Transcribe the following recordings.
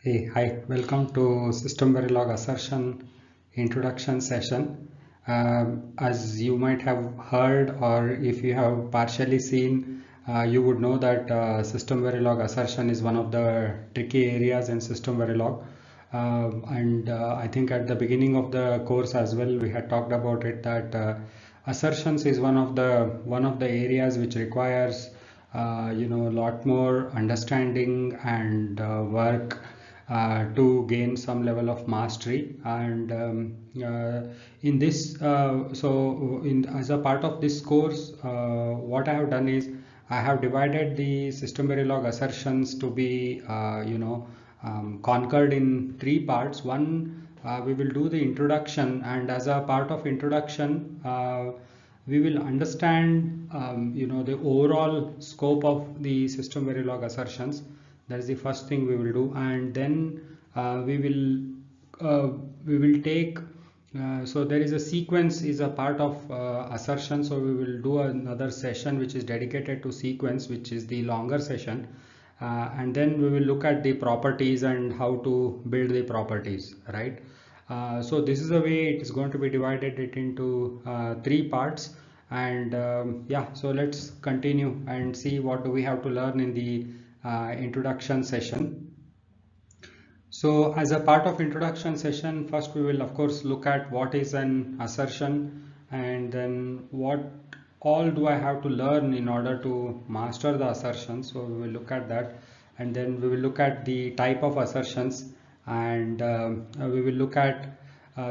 Hey, hi, welcome to SystemVerilog Assertion Introduction session. As you might have heard, or if you have partially seen, you would know that SystemVerilog Assertion is one of the tricky areas in SystemVerilog. And I think at the beginning of the course as well, we had talked about it that assertions is one of the areas which requires a lot more understanding and work to gain some level of mastery. And in this so in as a part of this course, what I have done is I have divided the system verilog assertions to be conquered in three parts. One, we will do the introduction, and as a part of introduction, we will understand the overall scope of the system verilog assertions. That is the first thing we will do, and then we will take so there is a sequence is a part of assertion, so we will do another session which is dedicated to sequence, which is the longer session. And then we will look at the properties and how to build the properties, right? So this is the way it is going to be divided it into three parts. And yeah, so let's continue and see what do we have to learn in the introduction session. So as a part of introduction session, first we will of course look at what is an assertion, and then what all do I have to learn in order to master the assertion. So we will look at that, and then we will look at the type of assertions, and we will look at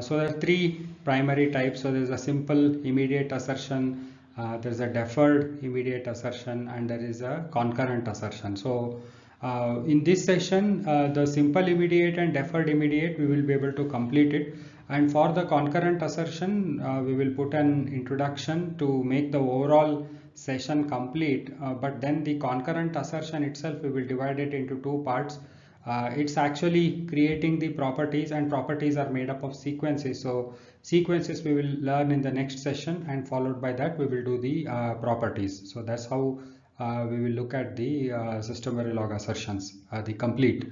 so there are three primary types. So there is a simple immediate assertion, there is a deferred immediate assertion, and there is a concurrent assertion. So in this session, the simple immediate and deferred immediate, we will be able to complete it. And for the concurrent assertion, we will put an introduction to make the overall session complete. But then the concurrent assertion itself, we will divide it into two parts. It's actually creating the properties, and properties are made up of sequences. So sequences we will learn in the next session, and followed by that we will do the properties. So that's how we will look at the system verilog assertions, the completion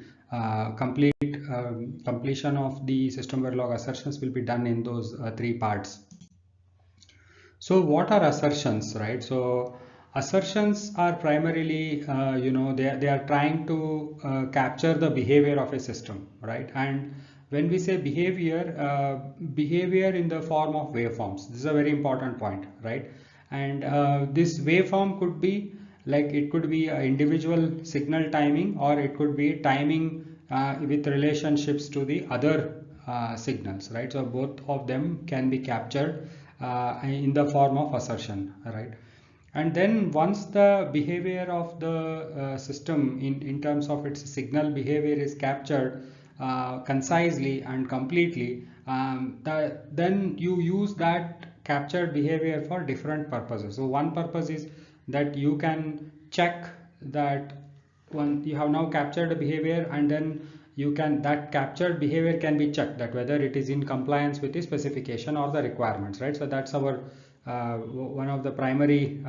of the system verilog assertions will be done in those three parts. So what are assertions, right? So assertions are primarily, they are trying to capture the behavior of a system, right? And when we say behavior, behavior in the form of waveforms, this is a very important point, right? And this waveform could be like, it could be an individual signal timing, or it could be timing with relationships to the other signals, right? So both of them can be captured in the form of assertion, right? And then once the behavior of the system in terms of its signal behavior is captured concisely and completely, then you use that captured behavior for different purposes. So one purpose is that you can check that one you have now captured a behavior, and then you can that captured behavior can be checked that whether it is in compliance with the specification or the requirements, right? So that's our one of the primary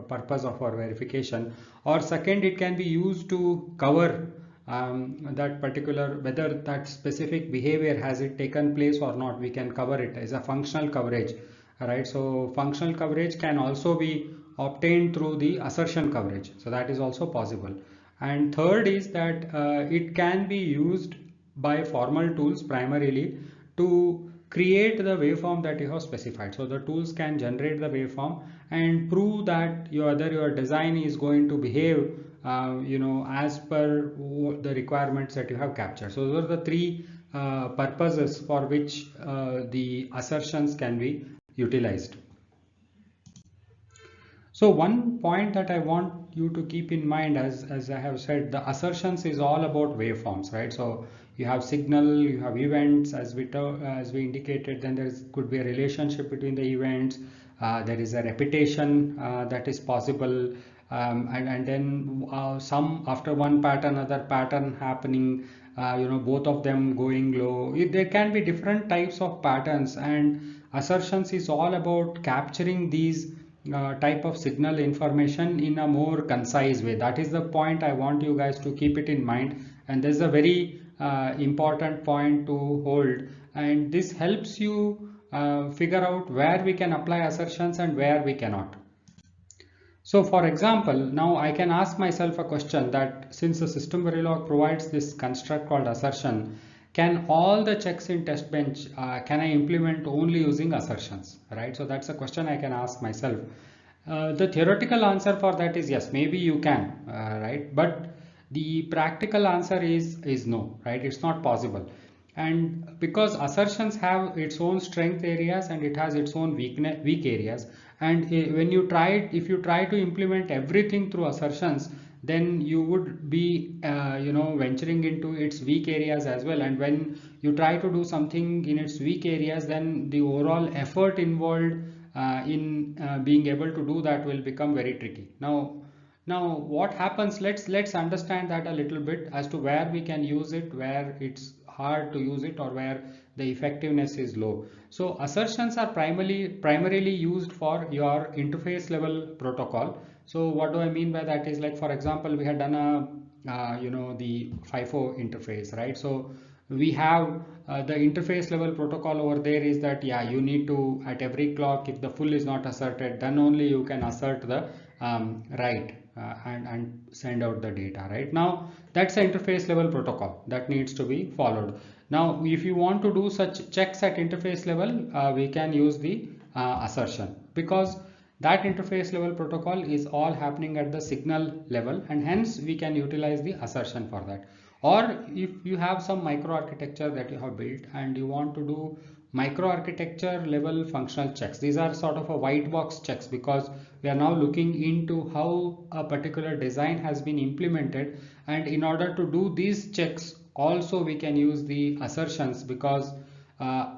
purpose of our verification. Or second, it can be used to cover that particular, whether that specific behavior has it taken place or not, we can cover it as a functional coverage, right? So functional coverage can also be obtained through the assertion coverage, so that is also possible. And third is that it can be used by formal tools primarily to create the waveform that you have specified. So the tools can generate the waveform and prove that whether your design is going to behave as per the requirements that you have captured. So those are the three purposes for which the assertions can be utilized. So one point that I want you to keep in mind, as I have said, the assertions is all about waveforms, right? So you have signal, you have events, as we indicated. Then there could be a relationship between the events. There is a repetition that is possible, and then some after one pattern, other pattern happening. Both of them going low. There can be different types of patterns, and assertions is all about capturing these type of signal information in a more concise way. That is the point I want you guys to keep it in mind, and this is a very important point to hold, and this helps you figure out where we can apply assertions and where we cannot. So for example, now I can ask myself a question that since the system Verilog provides this construct called assertion, can all the checks in test bench, can I implement only using assertions, right? So that's a question I can ask myself. The theoretical answer for that is yes, maybe you can, right? But the practical answer is no, right? It's not possible. And because assertions have its own strength areas and it has its own weak areas, and when you try, if you try to implement everything through assertions, then you would be venturing into its weak areas as well, and when you try to do something in its weak areas, then the overall effort involved in being able to do that will become very tricky. Now what happens, let's understand that a little bit as to where we can use it, where it's hard to use it, or where the effectiveness is low. So assertions are primarily used for your interface level protocol. So what do I mean by that is, like for example, we had done a the FIFO interface, right? So we have the interface level protocol over there is that, yeah, you need to, at every clock, if the full is not asserted, then only you can assert the write and send out the data. Right now, that's the interface level protocol that needs to be followed. Now if you want to do such checks at interface level, we can use the assertion, because that interface level protocol is all happening at the signal level, and hence we can utilize the assertion for that. Or if you have some microarchitecture that you have built and you want to do microarchitecture level functional checks, these are sort of a white box checks, because we are now looking into how a particular design has been implemented, and in order to do these checks also we can use the assertions, because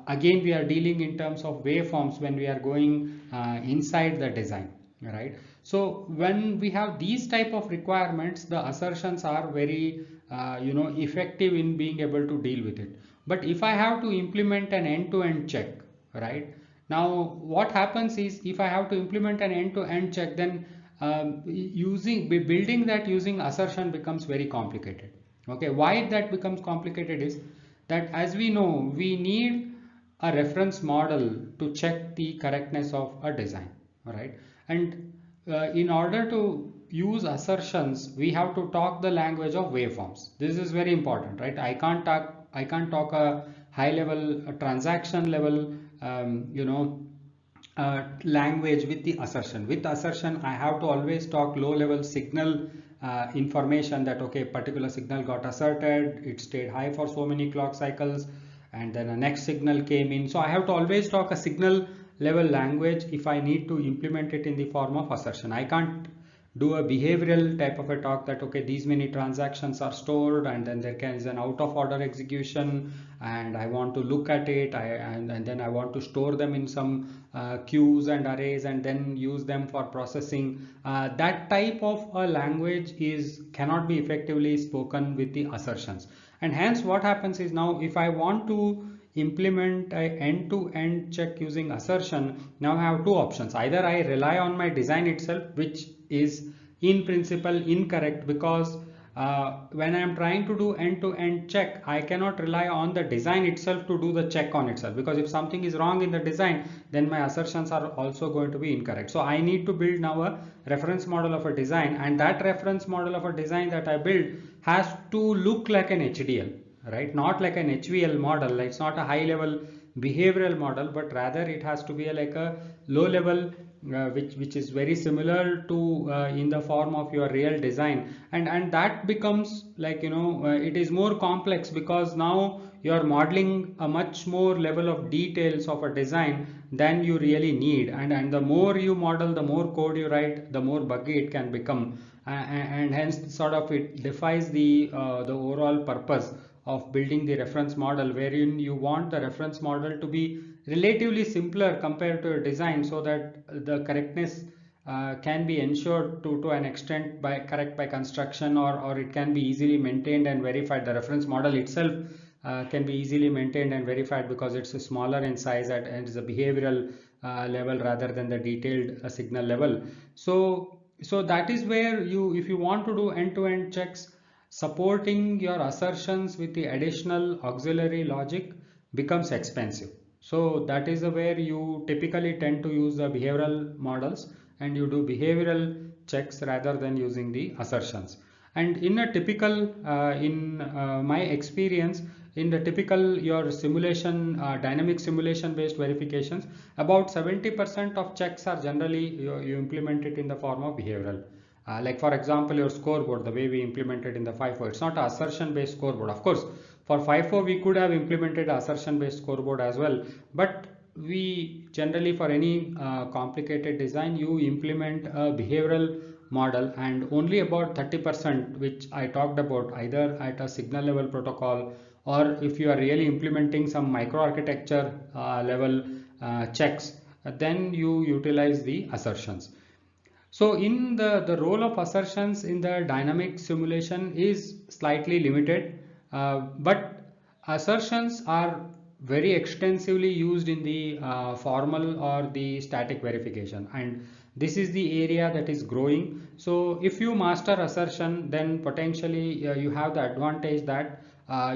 again we are dealing in terms of waveforms when we are going inside the design, right? So when we have these type of requirements, the assertions are very effective in being able to deal with it. But if I have to implement an end-to-end check, right, now what happens is, if I have to implement an end-to-end check, then building that using assertion becomes very complicated. Okay, why that becomes complicated is that, as we know, we need a reference model to check the correctness of a design, right? And in order to use assertions, we have to talk the language of waveforms. This is very important, right? I can't talk a high level, a transaction level language with the assertion. With assertion, I have to always talk low level signal information, that okay, particular signal got asserted, it stayed high for so many clock cycles, and then a next signal came in. So I have to always talk a signal level language if I need to implement it in the form of assertion. I can't do a behavioral type of a talk that okay, these many transactions are stored and then there is an out of order execution, and I want to look at it, and then I want to store them in some queues and arrays and then use them for processing. That type of a language cannot be effectively spoken with the assertions, and hence what happens is, now if I want to implement a end-to-end check using assertion, now I have two options. Either I rely on my design itself, which is in principle incorrect, because when I am trying to do end-to-end check, I cannot rely on the design itself to do the check on itself, because if something is wrong in the design, then my assertions are also going to be incorrect. So I need to build now a reference model of a design, and that reference model of a design that I build has to look like an HDL, right? Not like an HVL model. It's not a high level behavioral model, but rather it has to be like a low level which is very similar to in the form of your real design, and that becomes like it is more complex, because now you are modeling a much more level of details of a design than you really need, and the more you model, the more code you write, the more buggy it can become, and hence sort of it defies the overall purpose of building the reference model, wherein you want the reference model to be relatively simpler compared to a design, so that the correctness can be ensured to an extent by construction, or it can be easily maintained and verified. The reference model itself can be easily maintained and verified, because it's smaller in size and it's a behavioral level rather than the detailed signal level. So that is where if you want to do end-to-end checks, supporting your assertions with the additional auxiliary logic becomes expensive. So that is where you typically tend to use the behavioral models and you do behavioral checks rather than using the assertions. And in a typical, in my experience, in the typical your simulation, dynamic simulation based verifications, about 70% of checks are generally you implement it in the form of behavioral. Like for example, your scoreboard, the way we implemented in the FIFO, it's not an assertion based scoreboard. Of course, for FIFO, we could have implemented assertion based scoreboard as well, but we generally for any complicated design, you implement a behavioral model, and only about 30%, which I talked about, either at a signal level protocol or if you are really implementing some microarchitecture level checks, then you utilize the assertions. So in the role of assertions in the dynamic simulation is slightly limited, but assertions are very extensively used in the formal or the static verification, and this is the area that is growing. So if you master assertion, then potentially you have the advantage that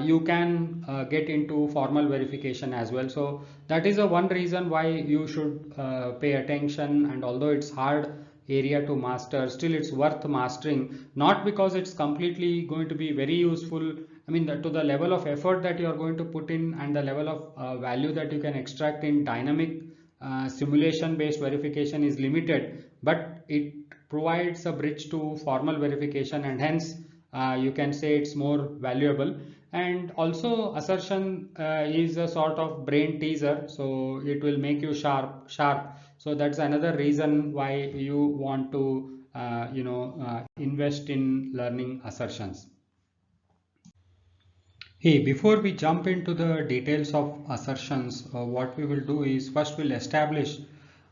you can get into formal verification as well. So that is a one reason why you should pay attention, and although it's hard area to master, still it's worth mastering, not because it's completely going to be very useful. I mean, to the level of effort that you are going to put in and the level of value that you can extract in dynamic simulation based verification is limited, but it provides a bridge to formal verification, and hence you can say it's more valuable. And also assertion is a sort of brain teaser, so it will make you sharp. So that's another reason why you want to invest in learning assertions. Hey, before we jump into the details of assertions, what we will do is first we'll establish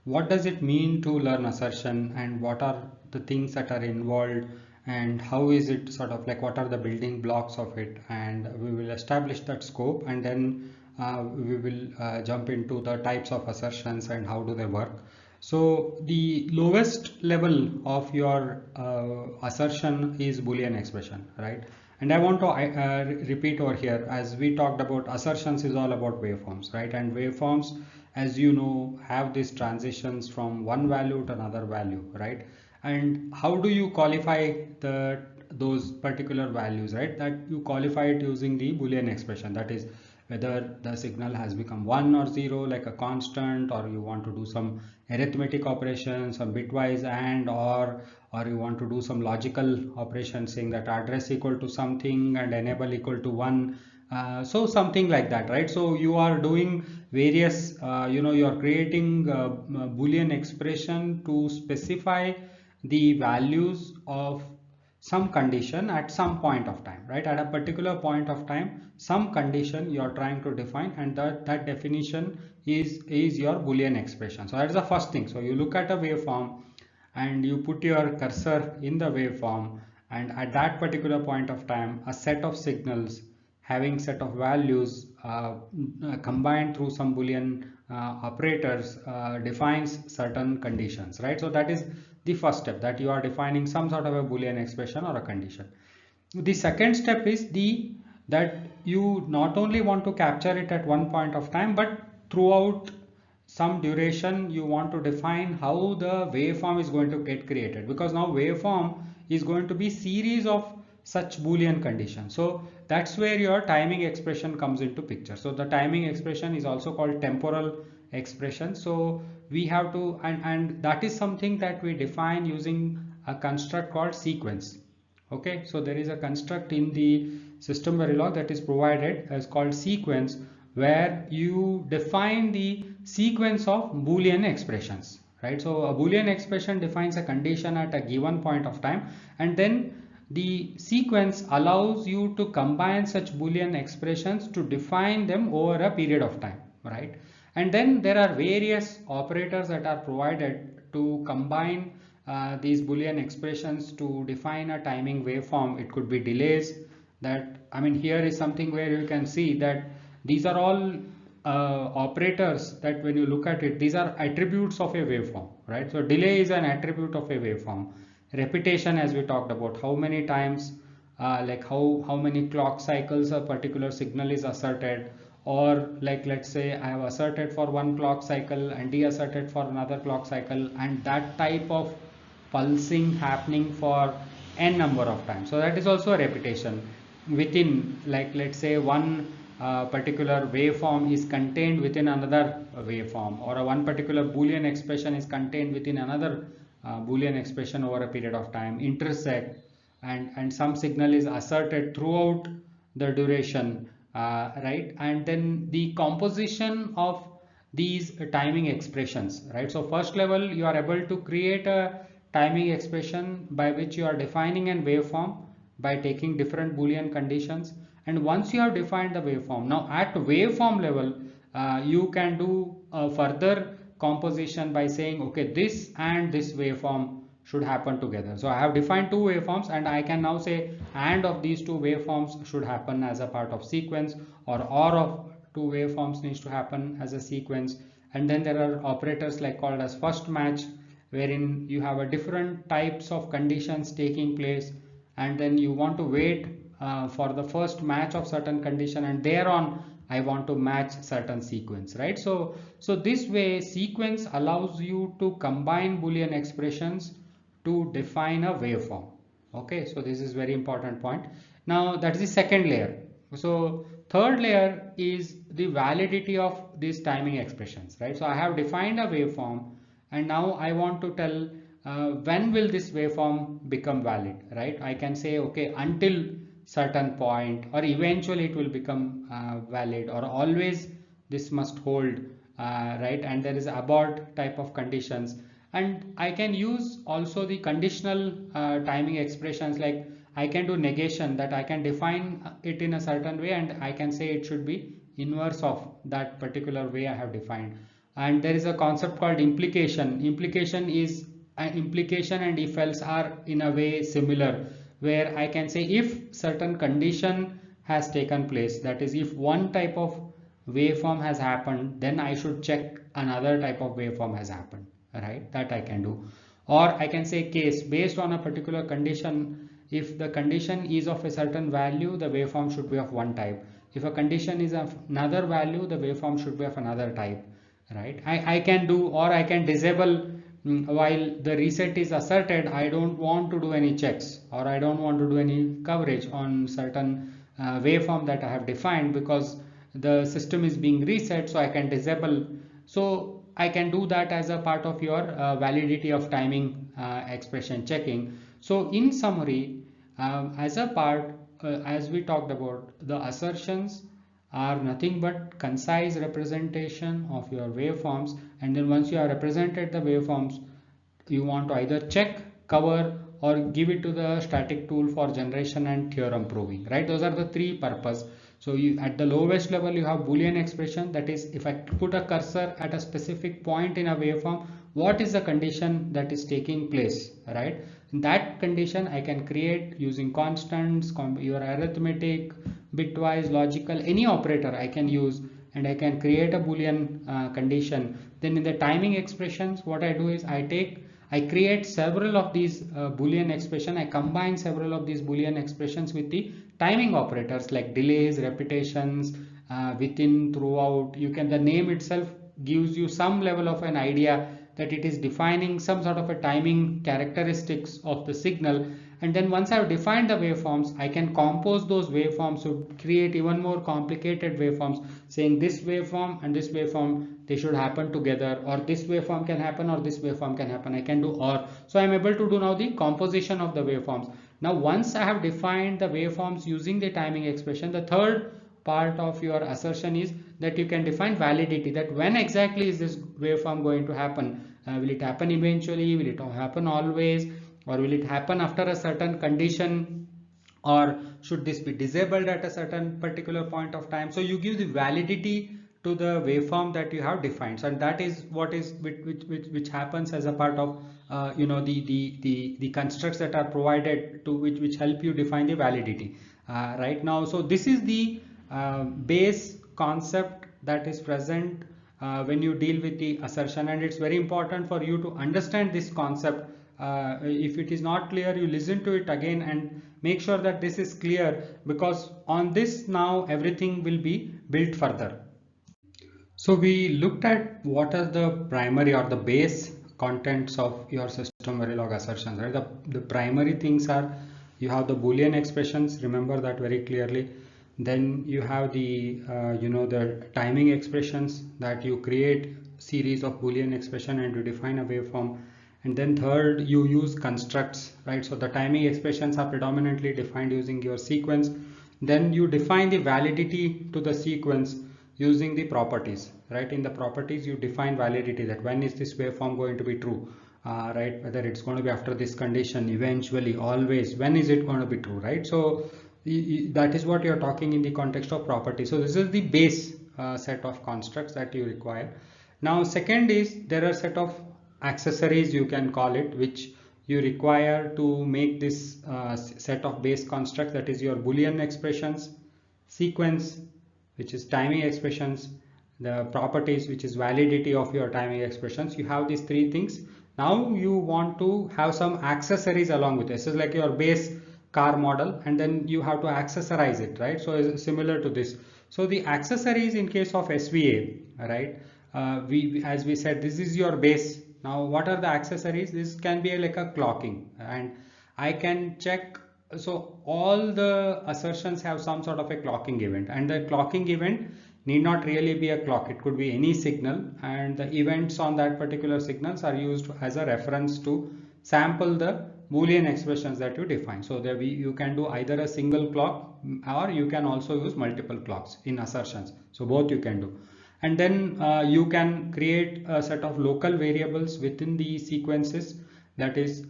what does it mean to learn assertion, and what are the things that are involved, and how is it sort of like, what are the building blocks of it, and we will establish that scope, and then we will jump into the types of assertions and how do they work. So the lowest level of your assertion is Boolean expression, right? And I want to repeat over here, as we talked about, assertions is all about waveforms, right? And waveforms, as you know, have these transitions from one value to another value, right? And how do you qualify those particular values, right? That you qualify it using the Boolean expression, that is whether the signal has become 1 or 0 like a constant, or you want to do some arithmetic operations, some bitwise and or you want to do some logical operations saying that address equal to something and enable equal to 1, so something like that, right? So you are doing various you are creating Boolean expression to specify the values of some condition at some point of time, right? At a particular point of time, some condition you are trying to define, and that definition is your Boolean expression. So that's the first thing. So you look at a waveform and you put your cursor in the waveform, and at that particular point of time, a set of signals having set of values combined through some Boolean operators defines certain conditions, right? So that is the first step, that you are defining some sort of a Boolean expression or a condition. The second step is that you not only want to capture it at one point of time, but throughout some duration you want to define how the waveform is going to get created, because now waveform is going to be series of such Boolean conditions. So that's where your timing expression comes into picture. So the timing expression is also called temporal expression. So we have to, and that is something that we define using a construct called sequence. Okay, so there is a construct in the SystemVerilog that is provided as called sequence, where you define the sequence of Boolean expressions, right? So a Boolean expression defines a condition at a given point of time, and then the sequence allows you to combine such Boolean expressions to define them over a period of time, right? And then there are various operators that are provided to combine these Boolean expressions to define a timing waveform. It could be delays, that, I mean, here is something where you can see that these are all operators that when you look at it, these are attributes of a waveform, right? So delay is an attribute of a waveform. Repetition, as we talked about, how many times like how many clock cycles a particular signal is asserted, or like let's say I have asserted for one clock cycle and deasserted for another clock cycle, and that type of pulsing happening for n number of times. So that is also a repetition within, like let's say one particular waveform is contained within another waveform, or one particular Boolean expression is contained within another Boolean expression over a period of time, intersect, and some signal is asserted throughout the duration, right? And then the composition of these timing expressions, right? So first level, you are able to create a timing expression by which you are defining an waveform by taking different Boolean conditions. And once you have defined the waveform, now at waveform level, you can do a further composition by saying, okay, this and this waveform should happen together. So I have defined two waveforms, and I can now say and of these two waveforms should happen as a part of sequence, or of two waveforms needs to happen as a sequence. And then there are operators like called as first match, wherein you have a different types of conditions taking place, and then you want to wait for the first match of certain condition, and thereon I want to match certain sequence, right? So this way sequence allows you to combine Boolean expressions to define a waveform. Okay, so this is very important point. Now that is the second layer. So third layer is the validity of these timing expressions, right? So I have defined a waveform, and now I want to tell when will this waveform become valid, right? I can say, okay, until certain point, or eventually it will become valid, or always this must hold, right? And there is abort type of conditions. And I can use also the conditional timing expressions, like I can do negation, that I can define it in a certain way and I can say it should be inverse of that particular way I have defined. And there is a concept called implication. Implication is implication and if else are in a way similar, where I can say if certain condition has taken place, that is if one type of waveform has happened, then I should check another type of waveform has happened, right? That I can do. Or I can say case based on a particular condition. If the condition is of a certain value, the waveform should be of one type. If a condition is of another value, the waveform should be of another type, right? I can do, or I can disable while the reset is asserted. I don't want to do any checks, or I don't want to do any coverage on certain waveform that I have defined, because the system is being reset, so I can disable. So I can do that as a part of your validity of timing expression checking. So in summary, as a part, as we talked about, the assertions are nothing but concise representation of your waveforms, and then once you have represented the waveforms, you want to either check, cover, or give it to the static tool for generation and theorem proving, right? Those are the three purpose. So you, at the lowest level, you have Boolean expression, that is if I put a cursor at a specific point in a waveform, what is the condition that is taking place, right? That condition I can create using constants, your arithmetic, bitwise, logical, any operator I can use, and I can create a Boolean condition. Then in the timing expressions, what I do is I create several of these Boolean expression. I combine several of these Boolean expressions with the timing operators like delays, repetitions, within, throughout. You can, the name itself gives you some level of an idea that it is defining some sort of a timing characteristics of the signal. And then once I have defined the waveforms, I can compose those waveforms to create even more complicated waveforms, saying this waveform and this waveform, they should happen together, or this waveform can happen, or this waveform can happen. I can do or. So I am able to do now the composition of the waveforms. Now once I have defined the waveforms using the timing expression, the third part of your assertion is that you can define validity, that when exactly is this waveform going to happen. Will it happen eventually? Will it happen always? Or will it happen after a certain condition? Or should this be disabled at a certain particular point of time? So you give the validity to the waveform that you have defined. So, and that is what is which happens as a part of you know, the constructs that are provided to which help you define the validity right now. So this is the base concept that is present when you deal with the assertion, and it's very important for you to understand this concept. If it is not clear, you listen to it again, and make sure that this is clear, because on this now everything will be built further. So we looked at what are the primary or the base contents of your SystemVerilog assertions, right? The primary things are, you have the Boolean expressions, remember that very clearly. Then you have the the timing expressions, that you create series of Boolean expression and you define a waveform. And then third, you use constructs, right? So the timing expressions are predominantly defined using your sequence. Then you define the validity to the sequence using the properties, right? In the properties you define validity, that when is this waveform going to be true, right? Whether it's going to be after this condition, eventually, always, when is it going to be true, right? So that is what you're talking in the context of property. So this is the base set of constructs that you require. Now second is, there are set of accessories, you can call it, which you require to make this set of base constructs, that is your Boolean expressions, sequence, which is timing expressions, the properties, which is validity of your timing expressions. You have these three things. Now you want to have some accessories along with this. This is like your base car model, and then you have to accessorize it, right? So it's similar to this. So the accessories in case of SVA, right? As we said, this is your base. Now what are the accessories? This can be like a clocking, and I can check. So all the assertions have some sort of a clocking event, and the clocking event need not really be a clock. It could be any signal, and the events on that particular signals are used as a reference to sample the Boolean expressions that you define. So there you can do either a single clock, or you can also use multiple clocks in assertions. So both you can do. And then you can create a set of local variables within the sequences. That is,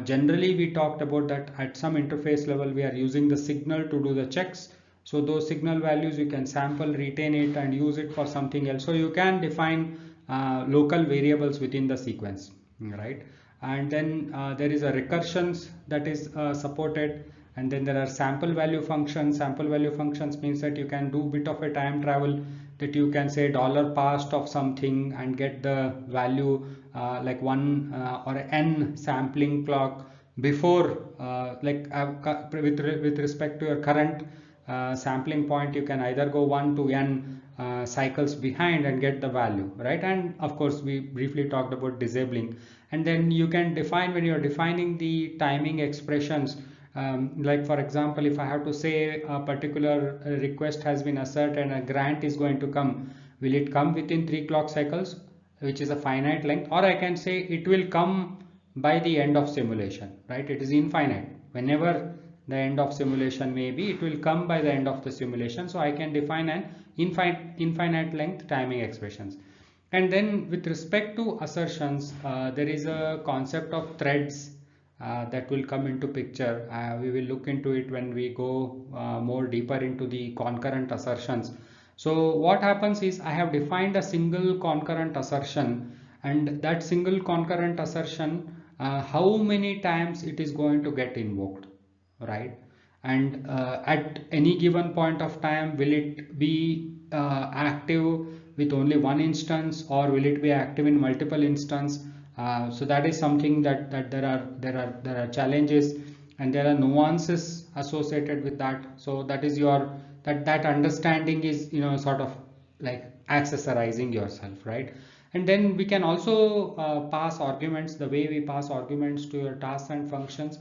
generally we talked about that at some interface level we are using the signal to do the checks. So those signal values you can sample, retain it, and use it for something else. So you can define local variables within the sequence, right? And then there is a recursions that is supported, and then there are sample value functions. Sample value functions means that you can do bit of a time travel, that you can say $past of something and get the value like 1 or n sampling clock before, with respect to your current sampling point. You can either go 1 to n cycles behind and get the value, right? And of course we briefly talked about disabling. And then you can define, when you're defining the timing expressions, like for example, if I have to say a particular request has been asserted and a grant is going to come, will it come within 3 clock cycles, which is a finite length, or I can say it will come by the end of simulation, right? It is infinite. Whenever the end of simulation may be, it will come by the end of the simulation. So I can define an infinite length timing expressions. And then with respect to assertions, there is a concept of threads that will come into picture. We will look into it when we go more deeper into the concurrent assertions. So what happens is, I have defined a single concurrent assertion, and that single concurrent assertion, how many times it is going to get invoked, right? And at any given point of time, will it be active with only one instance, or will it be active in multiple instances? So that is something that there are challenges, and there are nuances associated with that. So that is your that understanding is, sort of like accessorizing yourself, right? And then we can also pass arguments. The way we pass arguments to your tasks and functions,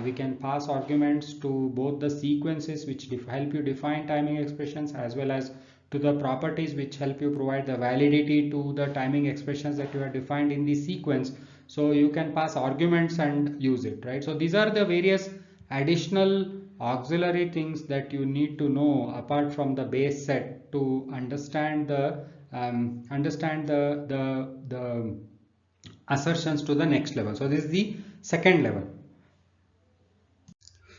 we can pass arguments to both the sequences which help you define timing expressions, as well as to the properties which help you provide the validity to the timing expressions that you have defined in the sequence. So you can pass arguments and use it, right? So these are the various additional auxiliary things that you need to know apart from the base set to understand the assertions to the next level. So this is the second level.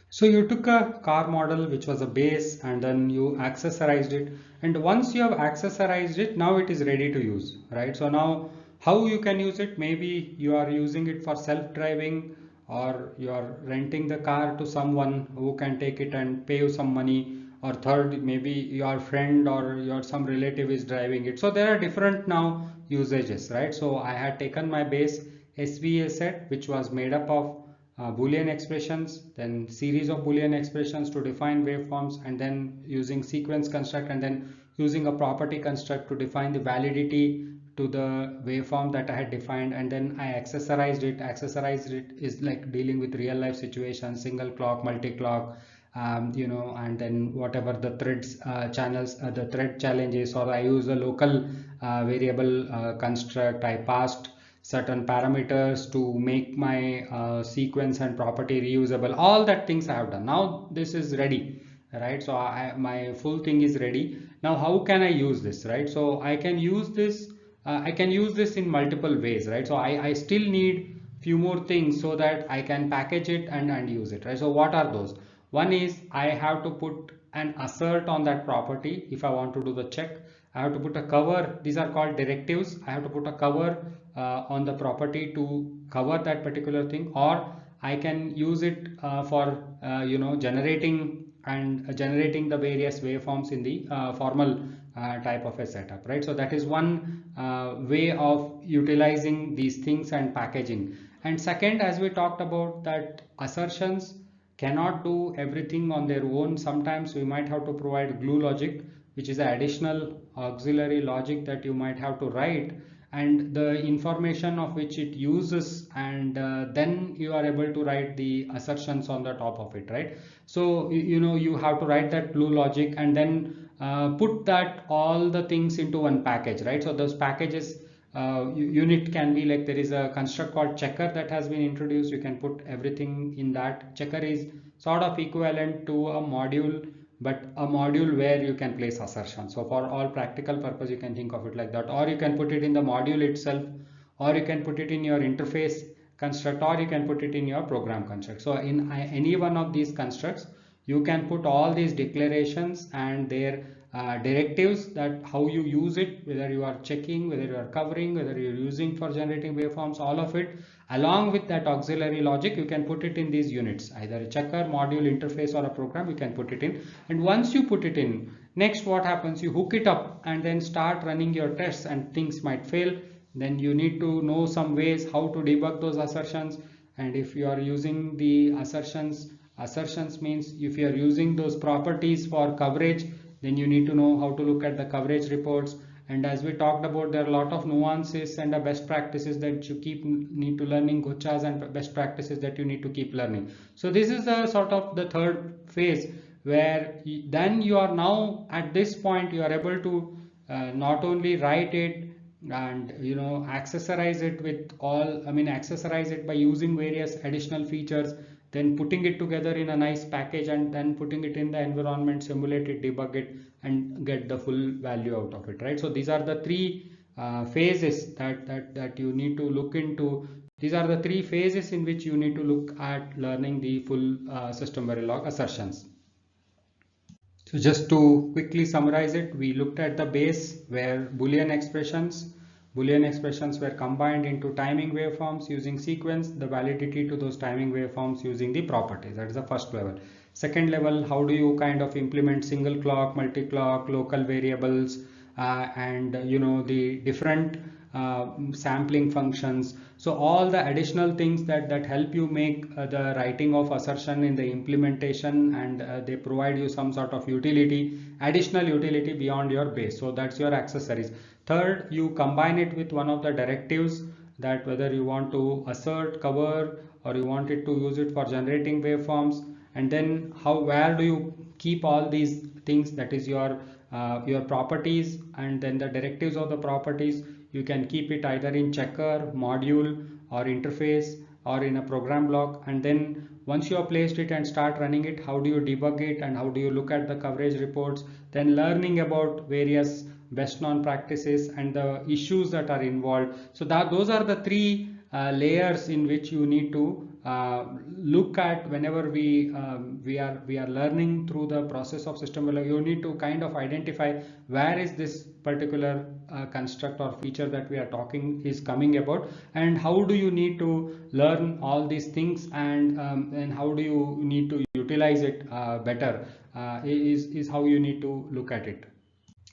So you took a car model which was a base, and then you accessorized it, and once you have accessorized it, now it is ready to use, right? So now how you can use it, maybe you are using it for self-driving, or you are renting the car to someone who can take it and pay you some money, or third, maybe your friend or your some relative is driving it. So there are different now usages, right? So I had taken my base SVA set, which was made up of Boolean expressions, then series of Boolean expressions to define waveforms, and then using sequence construct, and then using a property construct to define the validity to the waveform that I had defined, and then I accessorized it. Accessorized it is like dealing with real life situations, single clock, multi-clock, and then whatever the threads channels, the thread challenges, or I use a local variable construct. I passed certain parameters to make my sequence and property reusable. All that things I have done. Now this is ready, right? So my full thing is ready. Now how can I use this, right? So I can use this. I can use this in multiple ways, right? So I still need few more things so that I can package it and use it, right? So what are those? One is I have to put an assert on that property. If I want to do the check, I have to put a cover. These are called directives. I have to put a cover on the property to cover that particular thing, or I can use it for generating the various waveforms in the formal type of a setup, right? So that is one way of utilizing these things and packaging. And second, as we talked about, that assertions cannot do everything on their own. Sometimes we might have to provide glue logic, which is an additional auxiliary logic that you might have to write, and the information of which it uses, and then you are able to write the assertions on the top of it, right? So you have to write that glue logic and then put that all the things into one package, right? So those packages unit can be like, there is a construct called checker that has been introduced. You can put everything in that. Checker is sort of equivalent to a module, but a module where you can place assertions. So for all practical purpose, you can think of it like that, or you can put it in the module itself, or you can put it in your interface construct, or you can put it in your program construct. So in any one of these constructs, you can put all these declarations and their directives, that how you use it, whether you are checking, whether you are covering, whether you're using for generating waveforms, all of it, along with that auxiliary logic, you can put it in these units, either a checker, module, interface, or a program. You can put it in, and once you put it in, next what happens, you hook it up and then start running your tests, and things might fail. Then you need to know some ways how to debug those assertions. And if you are using the assertions means if you are using those properties for coverage, then you need to know how to look at the coverage reports. And as we talked about, there are a lot of nuances and best practices that you need to learning, gochas and best practices that you need to keep learning. So this is the sort of the third phase, where then you are now at this point, you are able to not only write it and accessorize it with accessorize it by using various additional features, then putting it together in a nice package, and then putting it in the environment, simulate it, debug it, and get the full value out of it, right? So these are the three phases that you need to look into. These are the three phases in which you need to look at learning the full SystemVerilog assertions. So just to quickly summarize it, we looked at the base where Boolean expressions were combined into timing waveforms using sequence, the validity to those timing waveforms using the properties. That is the first level. Second level, how do you kind of implement single clock, multi-clock, local variables, and the different sampling functions. So all the additional things that help you make the writing of assertion in the implementation, and they provide you some sort of utility, additional utility beyond your base. So that's your accessories. Third, you combine it with one of the directives, that whether you want to assert, cover, or you want it to use it for generating waveforms. And then where do you keep all these things, that is your properties, and then the directives of the properties. You can keep it either in checker, module, or interface, or in a program block. And then once you have placed it and start running it, how do you debug it, and how do you look at the coverage reports, then learning about various best known practices and the issues that are involved. So those are the three layers in which you need to look at whenever we are learning through the process of SystemVerilog. You need to kind of identify where is this particular construct or feature that we are talking is coming about, and how do you need to learn all these things, and how do you need to utilize it better, is how you need to look at it.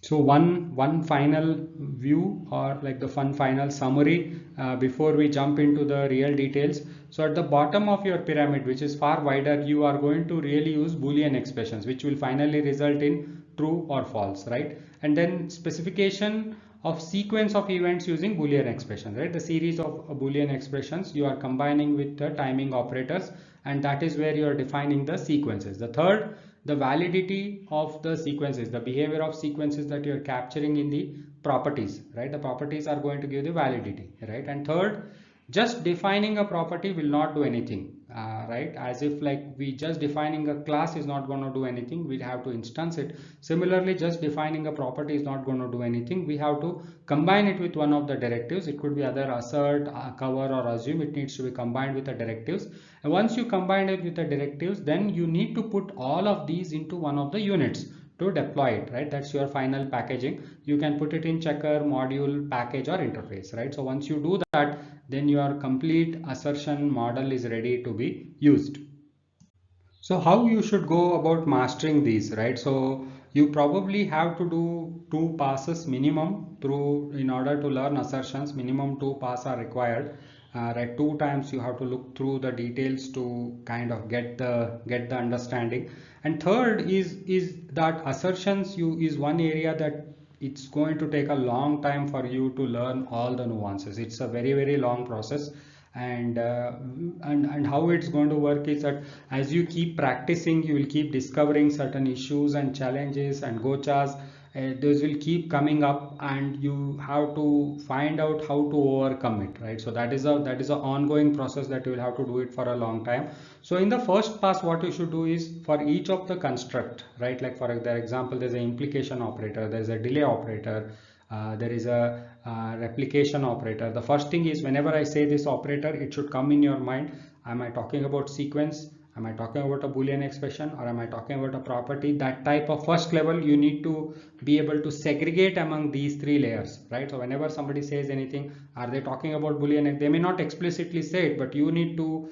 So one final view, or like the final summary before we jump into the real details. So at the bottom of your pyramid, which is far wider, you are going to really use Boolean expressions, which will finally result in true or false, right? And then specification of sequence of events using Boolean expressions, right? The series of Boolean expressions you are combining with the timing operators, and that is where you are defining the sequences. The third, the validity of the sequences, the behavior of sequences that you are capturing in the properties, right? The properties are going to give the validity, right? And third, just defining a property will not do anything, right? As if like we just defining a class is not going to do anything, we have to instance it. Similarly, just defining a property is not going to do anything, we have to combine it with one of the directives. It could be either assert, cover, or assume. It needs to be combined with the directives, and once you combine it with the directives, then you need to put all of these into one of the units to deploy it, right? That's your final packaging. You can put it in checker, module, package, or interface, right? So once you do that, then your complete assertion model is ready to be used. So how you should go about mastering these, right? So you probably have to do 2 passes minimum through in order to learn assertions. Minimum 2 passes are required. Right, 2 times you have to look through the details to kind of get the understanding. And third is that assertions is one area that it's going to take a long time for you to learn all the nuances. It's a very long process, and how it's going to work is that as you keep practicing, you will keep discovering certain issues and challenges and gochas. Those will keep coming up, and you have to find out how to overcome it, right? So that is a ongoing process that you will have to do it for a long time. So in the first pass, what you should do is for each of the construct, right? Like for example, there's an implication operator, there's a delay operator, there is a replication operator. The first thing is, whenever I say this operator, it should come in your mind. Am I talking about sequence? Am I talking about a Boolean expression, or am I talking about a property? That type of first level, you need to be able to segregate among these 3 layers, right? So whenever somebody says anything, are they talking about Boolean? They may not explicitly say it, but you need to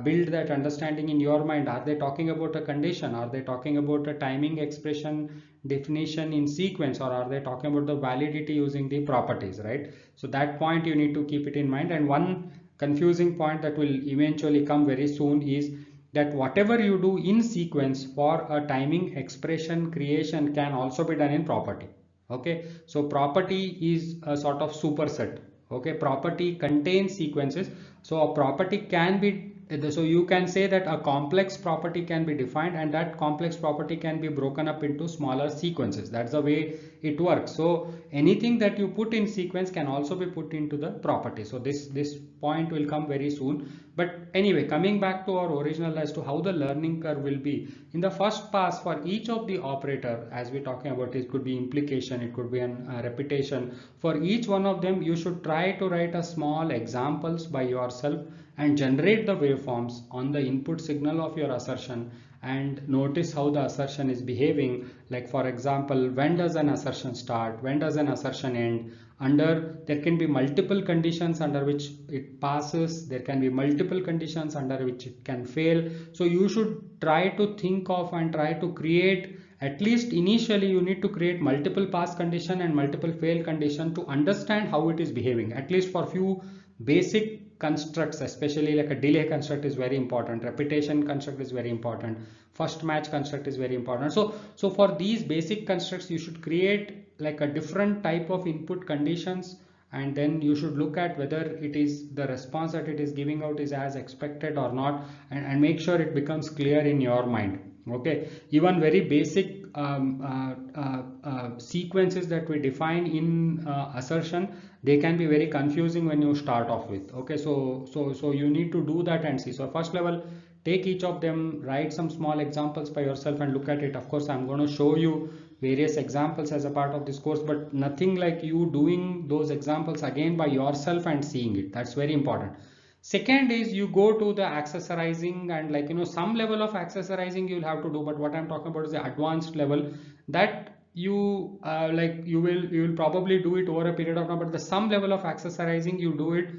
build that understanding in your mind. Are they talking about a condition? Are they talking about a timing expression definition in sequence, or are they talking about the validity using the properties, right? So that point you need to keep it in mind. And one confusing point that will eventually come very soon is that whatever you do in sequence for a timing expression creation can also be done in property. Okay, so property is a sort of superset. Okay, property contains sequences, so a property can be, so you can say that a complex property can be defined, and that complex property can be broken up into smaller sequences. That's the way it works. So anything that you put in sequence can also be put into the property. So this point will come very soon. But anyway, coming back to our original as to how the learning curve will be, in the first pass for each of the operator, as we're talking about, it could be implication, it could be a repetition. For each one of them, you should try to write a small examples by yourself and generate the waveforms on the input signal of your assertion, and notice how the assertion is behaving. Like for example, when does an assertion start, when does an assertion end, there can be multiple conditions under which it passes, there can be multiple conditions under which it can fail. So you should try to think of and try to create, at least initially you need to create multiple pass condition and multiple fail condition to understand how it is behaving, at least for few basic constructs. Especially like a delay construct is very important, repetition construct is very important, first match construct is very important. So for these basic constructs, you should create like a different type of input conditions, and then you should look at whether it is the response that it is giving out is as expected or not, and make sure it becomes clear in your mind. Okay, even very basic sequences that we define in assertion, they can be very confusing when you start off with. Okay, so you need to do that and see. So first level, take each of them, write some small examples by yourself and look at it. Of course, I'm going to show you various examples as a part of this course, but nothing like you doing those examples again by yourself and seeing it. That's very important. Second is you go to the accessorizing, and some level of accessorizing you'll have to do, but what I'm talking about is the advanced level that you you will probably do it over a period of time. But the some level of accessorizing you do it,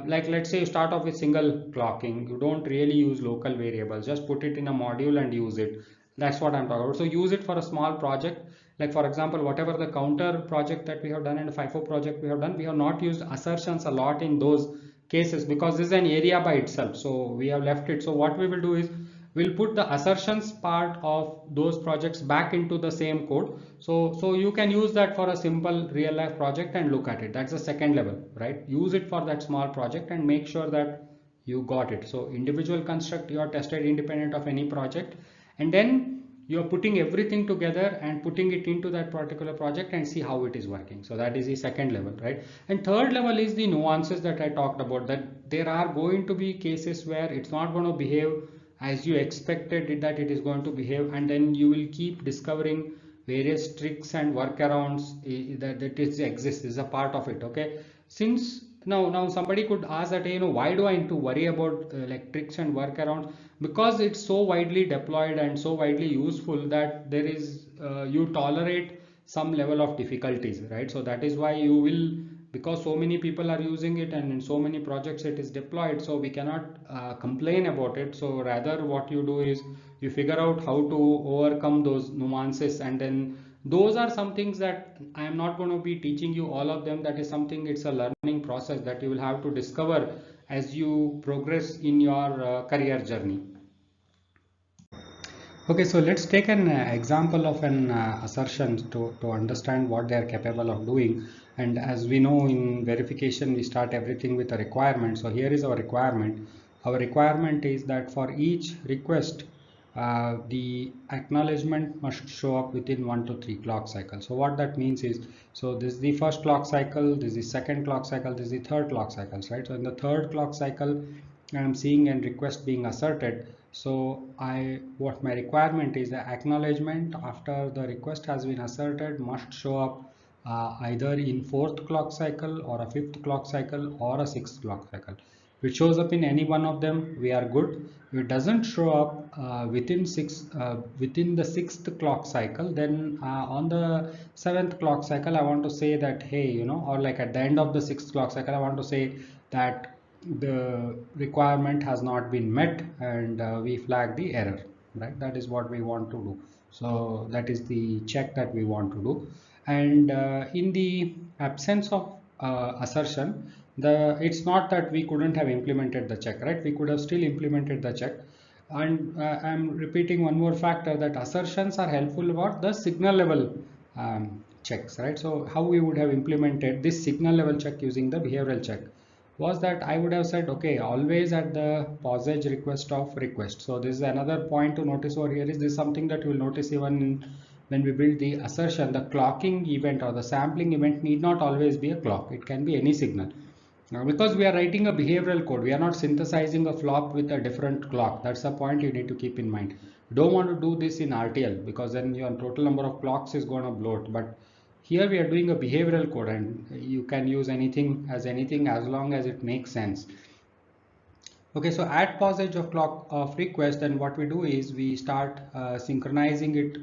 like let's say you start off with single clocking, you don't really use local variables, just put it in a module and use it. That's what I'm talking about. So use it for a small project. Like for example, whatever the counter project that we have done and the FIFO project we have done, we have not used assertions a lot in those cases, because this is an area by itself, so we have left it. So what we will do is we'll put the assertions part of those projects back into the same code. So you can use that for a simple real life project and look at it. That's the second level, right? Use it for that small project and make sure that you got it. So individual construct, you are tested independent of any project, and then you are putting everything together and putting it into that particular project and see how it is working. So that is the second level, right? And third level is the nuances that I talked about, that there are going to be cases where it's not going to behave as you expected it, that it is going to behave, and then you will keep discovering various tricks and workarounds that it exists, is a part of it. Okay, since now somebody could ask that, you know, why do I need to worry about like tricks and workarounds? Because it's so widely deployed and so widely useful that there is you tolerate some level of difficulties, right? So that is why you will, because so many people are using it and in so many projects it is deployed, so we cannot complain about it. So rather what you do is you figure out how to overcome those nuances, and then those are some things that I am not going to be teaching you all of them. That is something, it's a learning process that you will have to discover as you progress in your career journey. Okay, so let's take an example of an assertion to understand what they are capable of doing. And as we know, in verification, we start everything with a requirement. So here is our requirement. Our requirement is that for each request, the acknowledgement must show up within 1 to 3 clock cycles. So what that means is, so this is the first clock cycle, this is the second clock cycle, this is the third clock cycles, right? So in the third clock cycle, I'm seeing a request being asserted. So what my requirement is, the acknowledgement after the request has been asserted must show up either in fourth clock cycle or a fifth clock cycle or a sixth clock cycle. If it shows up in any one of them, we are good. If it doesn't show up within the sixth clock cycle, then on the seventh clock cycle, I want to say that, hey, you know, or like at the end of the sixth clock cycle, I want to say that the requirement has not been met, and we flag the error, right? That is what we want to do. So that is the check that we want to do. And in the absence of assertion, it's not that we couldn't have implemented the check, right? We could have still implemented the check. And I'm repeating one more factor, that assertions are helpful about the signal level checks, right? So how we would have implemented this signal level check using the behavioral check was that I would have said, okay, always at the posage request of request. So this is another point to notice over here. Is this something that you will notice even when we build the assertion? The clocking event or the sampling event need not always be a clock. It can be any signal. Now, because we are writing a behavioral code, we are not synthesizing a flop with a different clock. That's a point you need to keep in mind. You don't want to do this in RTL, because then your total number of clocks is going to bloat. But here we are doing a behavioral code, and you can use anything as long as it makes sense. Okay, so at posage of clock of request, then what we do is we start synchronizing it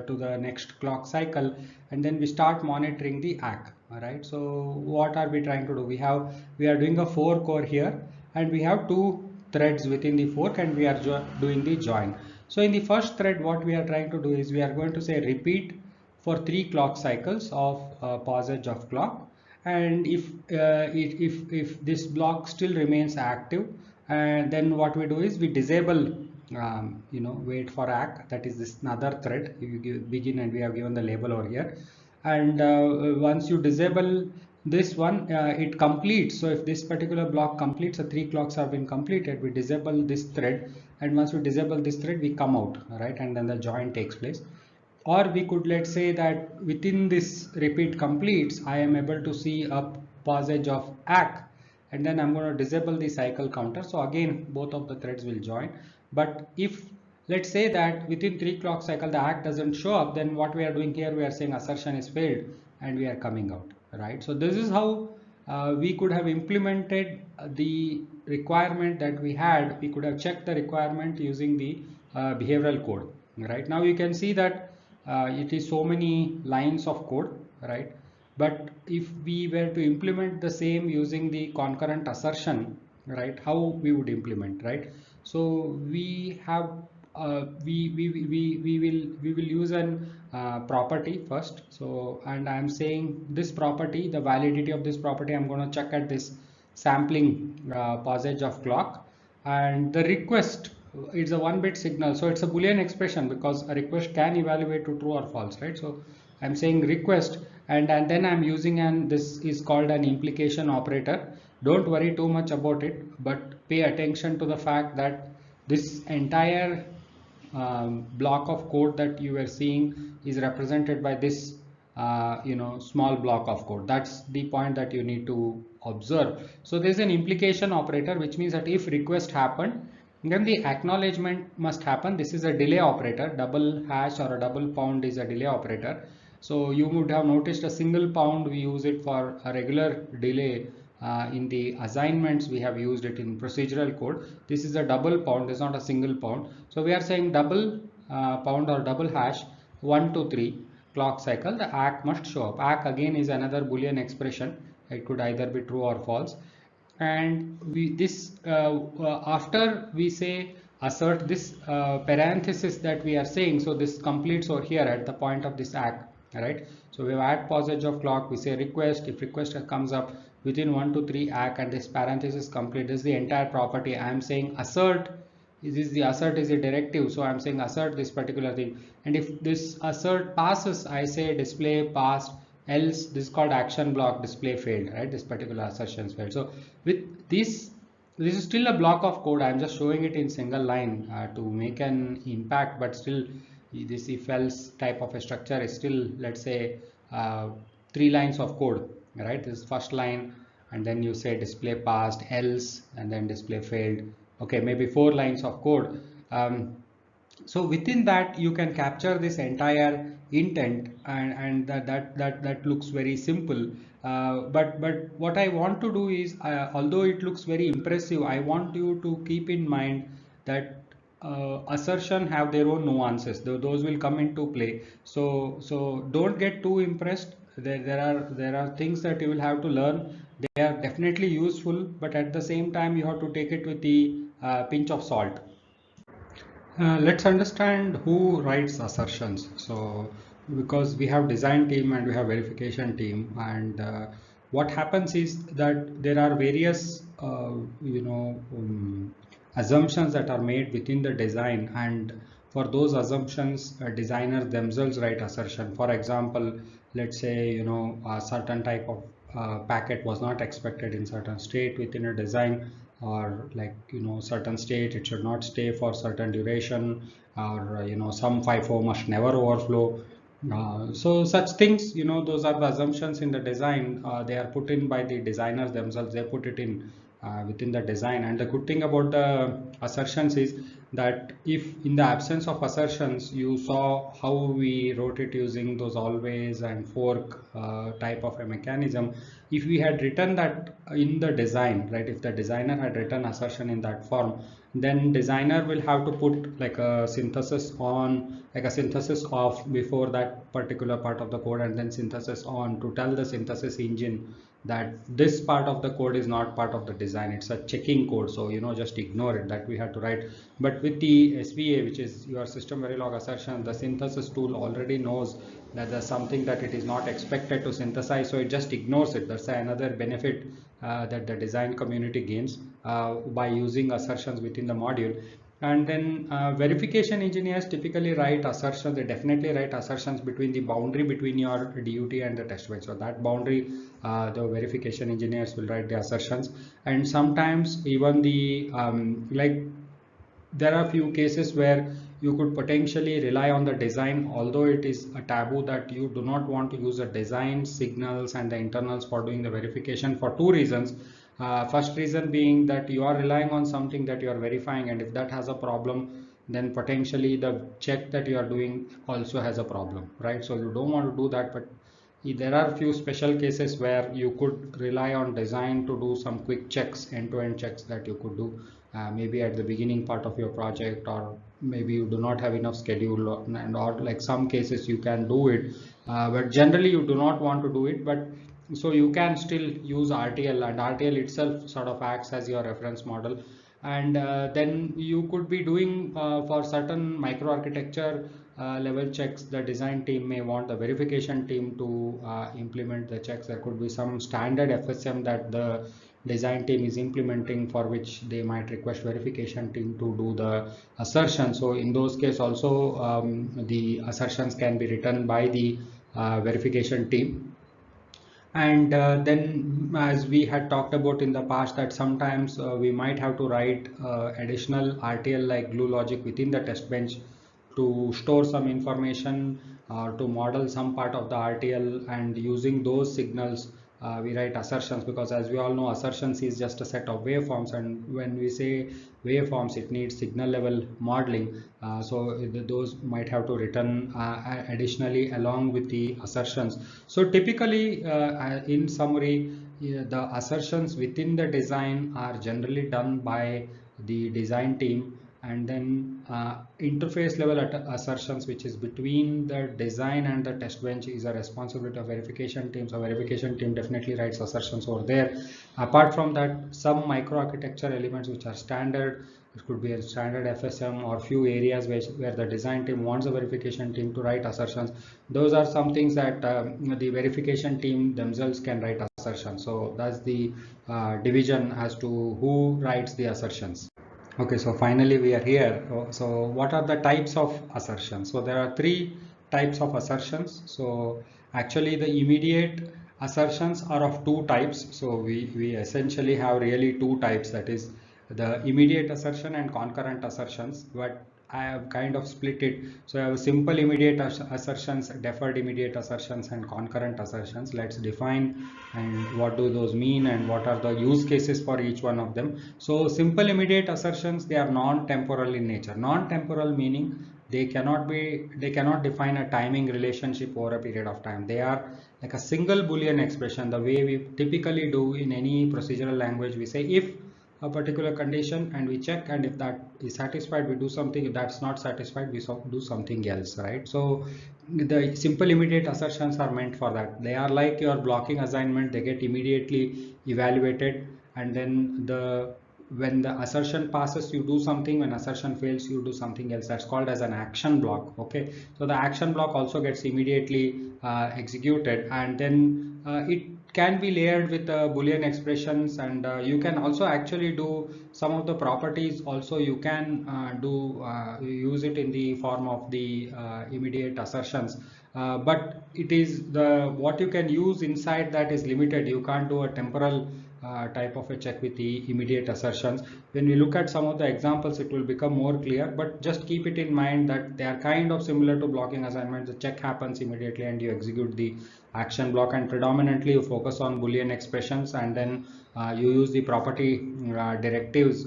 to the next clock cycle, and then we start monitoring the ACK. All right, so what are we trying to do? We are doing a fork over here, and we have two threads within the fork, and we are doing the join. So in the first thread, what we are trying to do is we are going to say repeat for 3 clock cycles of posage of clock, and if this block still remains active, and then what we do is we disable wait for ACK, that is this another thread. You begin, and we have given the label over here, and once you disable this one, it completes. So if this particular block completes, the 3 clocks have been completed, we disable this thread, and once we disable this thread, we come out, right, and then the join takes place. Or we could, let's say that within this repeat completes, I am able to see a passage of ACK, and then I'm going to disable the cycle counter. So again, both of the threads will join. But if, let's say that within 3 clock cycle the ACK doesn't show up, then what we are doing here, we are saying assertion is failed, and we are coming out, right? So this is how we could have implemented the requirement that we had. We could have checked the requirement using the behavioral code. Right now you can see that it is so many lines of code, right? But if we were to implement the same using the concurrent assertion, right, how we would implement, right? So we have we will use an property first. So, and I'm saying this property, the validity of this property, I'm going to check at this sampling passage of clock, and the request is a 1-bit signal, so it's a Boolean expression because a request can evaluate to true or false, right? So I'm saying request, and then I'm using this is called an implication operator. Don't worry too much about it, but pay attention to the fact that this entire block of code that you are seeing is represented by this small block of code. That's the point that you need to observe. So there's an implication operator, which means that if request happened, then the acknowledgement must happen. This is a delay operator. Double hash or a double pound is a delay operator. So you would have noticed a single pound, we use it for a regular delay. In the assignments we have used it in procedural code. This is a double pound, this is not a single pound. So we are saying double pound or double hash 1 to 3 clock cycle, the ACK must show up. ACK again is another Boolean expression. It could either be true or false. And after we say assert, this parenthesis that we are saying, so this completes over here at the point of this ACK, right? So we have add passage of clock, we say request. If request comes up within 1 to 3 ACK and this parenthesis complete, this is the entire property. I am saying assert. The assert is a directive, so I'm saying assert this particular thing, and if this assert passes, I say display passed, else this is called action block, display failed, right? This particular assertions failed. So with this is still a block of code. I'm just showing it in single line to make an impact, but still this if else type of a structure is still, let's say 3 lines of code, right? This first line, and then you say display passed, else, and then display failed. Okay, maybe 4 lines of code. So within that you can capture this entire intent, and that looks very simple. But what I want to do is, although it looks very impressive, I want you to keep in mind that assertion have their own nuances. Those will come into play. So don't get too impressed. There are things that you will have to learn. They are definitely useful, but at the same time you have to take it with the pinch of salt. Let's understand who writes assertions. So because we have design team and we have verification team, and what happens is that there are various assumptions that are made within the design, and for those assumptions designers themselves write assertion. For example, let's say a certain type of packet was not expected in certain state within a design, or like certain state it should not stay for certain duration, or some FIFO must never overflow. So such things, those are the assumptions in the design. They are put in by the designers themselves. They put it in within the design. And the good thing about the assertions is that if in the absence of assertions, you saw how we wrote it using those always and fork type of a mechanism. If we had written that in the design, right, if the designer had written assertion in that form, then designer will have to put like a synthesis on, like a synthesis off before that particular part of the code, and then synthesis on to tell the synthesis engine that this part of the code is not part of the design. It's a checking code, so just ignore it. That we have to write. But with the SVA, which is your SystemVerilog assertion, the synthesis tool already knows that there's something that it is not expected to synthesize, so it just ignores it. That's another benefit that the design community gains by using assertions within the module. And then verification engineers typically write assertions. They definitely write assertions between the boundary between your DUT and the test bed. So that boundary, the verification engineers will write the assertions. And sometimes even the there are few cases where you could potentially rely on the design, although it is a taboo that you do not want to use the design signals and the internals for doing the verification, for 2 reasons. First reason being that you are relying on something that you are verifying, and if that has a problem, then potentially the check that you are doing also has a problem, right? So you don't want to do that. But there are few special cases where you could rely on design to do some quick checks, end-to-end checks that you could do maybe at the beginning part of your project, or maybe you do not have enough schedule, or like some cases you can do it, but generally you do not want to do it. But so you can still use RTL, and RTL itself sort of acts as your reference model. And then you could be doing for certain microarchitecture level checks, the design team may want the verification team to implement the checks. There could be some standard FSM that the design team is implementing, for which they might request verification team to do the assertion. So in those cases also, the assertions can be written by the verification team. And then, as we had talked about in the past, that sometimes we might have to write additional RTL like glue logic within the test bench to store some information, to model some part of the RTL, and using those signals we write assertions, because as we all know, assertions is just a set of waveforms, and when we say waveforms, it needs signal level modeling. So those might have to written additionally along with the assertions. So typically, in summary, the assertions within the design are generally done by the design team, and then interface level assertions, which is between the design and the test bench, is a responsibility of verification team. So verification team definitely writes assertions over there. Apart from that, some microarchitecture elements which are standard, it could be a standard FSM, or few areas where the design team wants the verification team to write assertions. Those are some things that the verification team themselves can write assertions. So that's the division as to who writes the assertions. Okay, so finally we are here. So what are the types of assertions? So there are three types of assertions. So actually the immediate assertions are of two types. So we essentially have really two types, that is the immediate assertion and concurrent assertions, but I have kind of split it. So I have simple immediate assertions, deferred immediate assertions, and concurrent assertions. Let's define and what do those mean and what are the use cases for each one of them. So simple immediate assertions, they are non-temporal in nature. Non-temporal meaning they cannot define a timing relationship over a period of time. They are like a single Boolean expression, the way we typically do in any procedural language. We say if a particular condition and we check, and if that is satisfied we do something, if that's not satisfied we do something else, right? So the simple immediate assertions are meant for that. They are like your blocking assignment, they get immediately evaluated, and then when the assertion passes you do something, when assertion fails you do something else. That's called as an action block. Okay, so the action block also gets immediately executed, and then it can be layered with Boolean expressions, and you can also actually do some of the properties also. You can use it in the form of the immediate assertions, but it is what you can use inside that is limited. You can't do a temporal type of a check with the immediate assertions. When we look at some of the examples it will become more clear, but just keep it in mind that they are kind of similar to blocking assignment. The check happens immediately and you execute the action block, and predominantly you focus on Boolean expressions, and then you use the property directives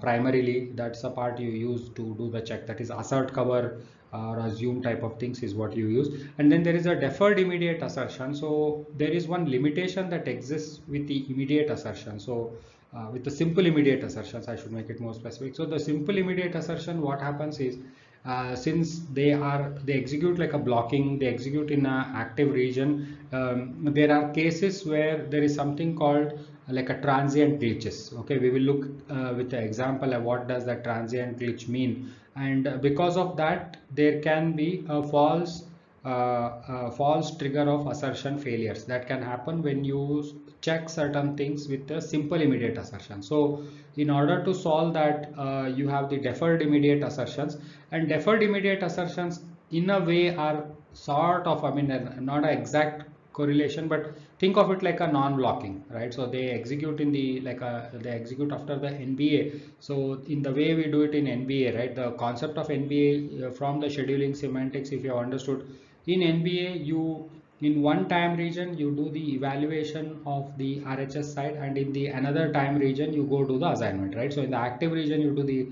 primarily. That's the part you use to do the check, that is assert, cover, or assume type of things is what you use. And then there is a deferred immediate assertion. So there is one limitation that exists with the immediate assertion. So with the simple immediate assertions, I should make it more specific. So the simple immediate assertion, what happens is, since they execute like a blocking, they execute in an active region, there are cases where there is something called like a transient glitches. Okay, we will look with the example of what does that transient glitch mean, and because of that there can be a false trigger of assertion failures that can happen when you check certain things with a simple immediate assertion. So in order to solve that, you have the deferred immediate assertions, and deferred immediate assertions in a way are sort of, I mean, not an exact correlation, but think of it like a non-blocking, right? So they execute in the they execute after the NBA. So in the way we do it in NBA, right, the concept of NBA from the scheduling semantics, if you have understood, in NBA you in one time region you do the evaluation of the RHS side, and in the another time region you go do the assignment, right? So in the active region you do the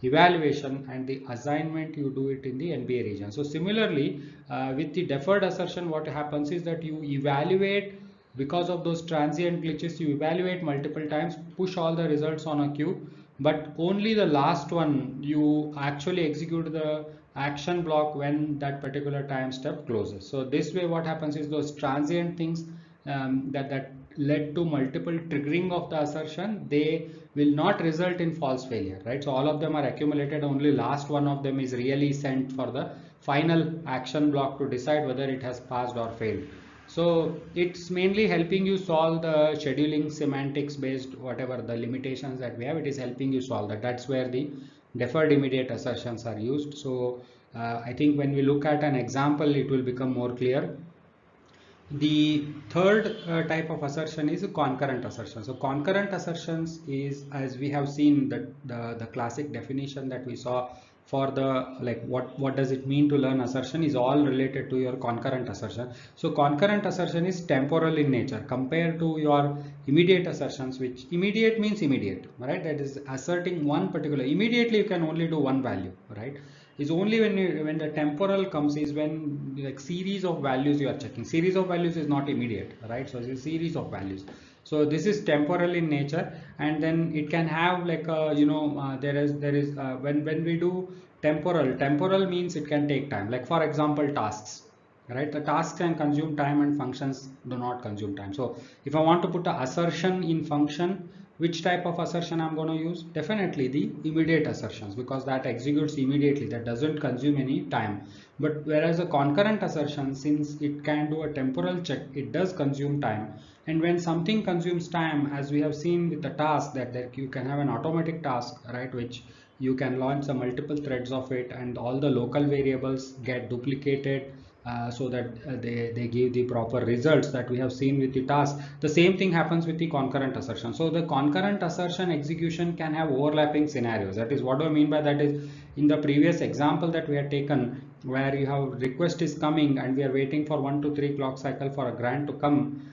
evaluation, and the assignment you do it in the NBA region. So similarly, with the deferred assertion, what happens is that you evaluate, because of those transient glitches, you evaluate multiple times, push all the results on a queue, but only the last one you actually execute the action block when that particular time step closes. So this way what happens is those transient things that led to multiple triggering of the assertion, they will not result in false failure, right? So all of them are accumulated, only last one of them is really sent for the final action block to decide whether it has passed or failed. So it's mainly helping you solve the scheduling semantics based whatever the limitations that we have. It is helping you solve that. That's where the deferred immediate assertions are used. So I think when we look at an example, it will become more clear. The third type of assertion is a concurrent assertion. So concurrent assertions is, as we have seen the classic definition that we saw for the like what does it mean to learn assertion is all related to your concurrent assertion. So concurrent assertion is temporal in nature compared to your immediate assertions, which immediate means immediate, right? That is asserting one particular, immediately you can only do one value, right? Is only when the temporal comes is when like series of values you are checking. Series of values is not immediate, right? So it's a series of values. So this is temporal in nature, and then it can have like a, there is when we do temporal means it can take time. Like for example, tasks, right? The tasks can consume time and functions do not consume time. So if I want to put an assertion in function, which type of assertion I'm going to use? Definitely the immediate assertions, because that executes immediately, that doesn't consume any time. But whereas a concurrent assertion, since it can do a temporal check, it does consume time. And when something consumes time, as we have seen with the task, that you can have an automatic task, right, which you can launch the multiple threads of it, and all the local variables get duplicated so that they give the proper results that we have seen with the task. The same thing happens with the concurrent assertion. So the concurrent assertion execution can have overlapping scenarios. That is, what do I mean by that is, in the previous example that we had taken, where you have request is coming and we are waiting for 1 to 3 clock cycle for a grant to come.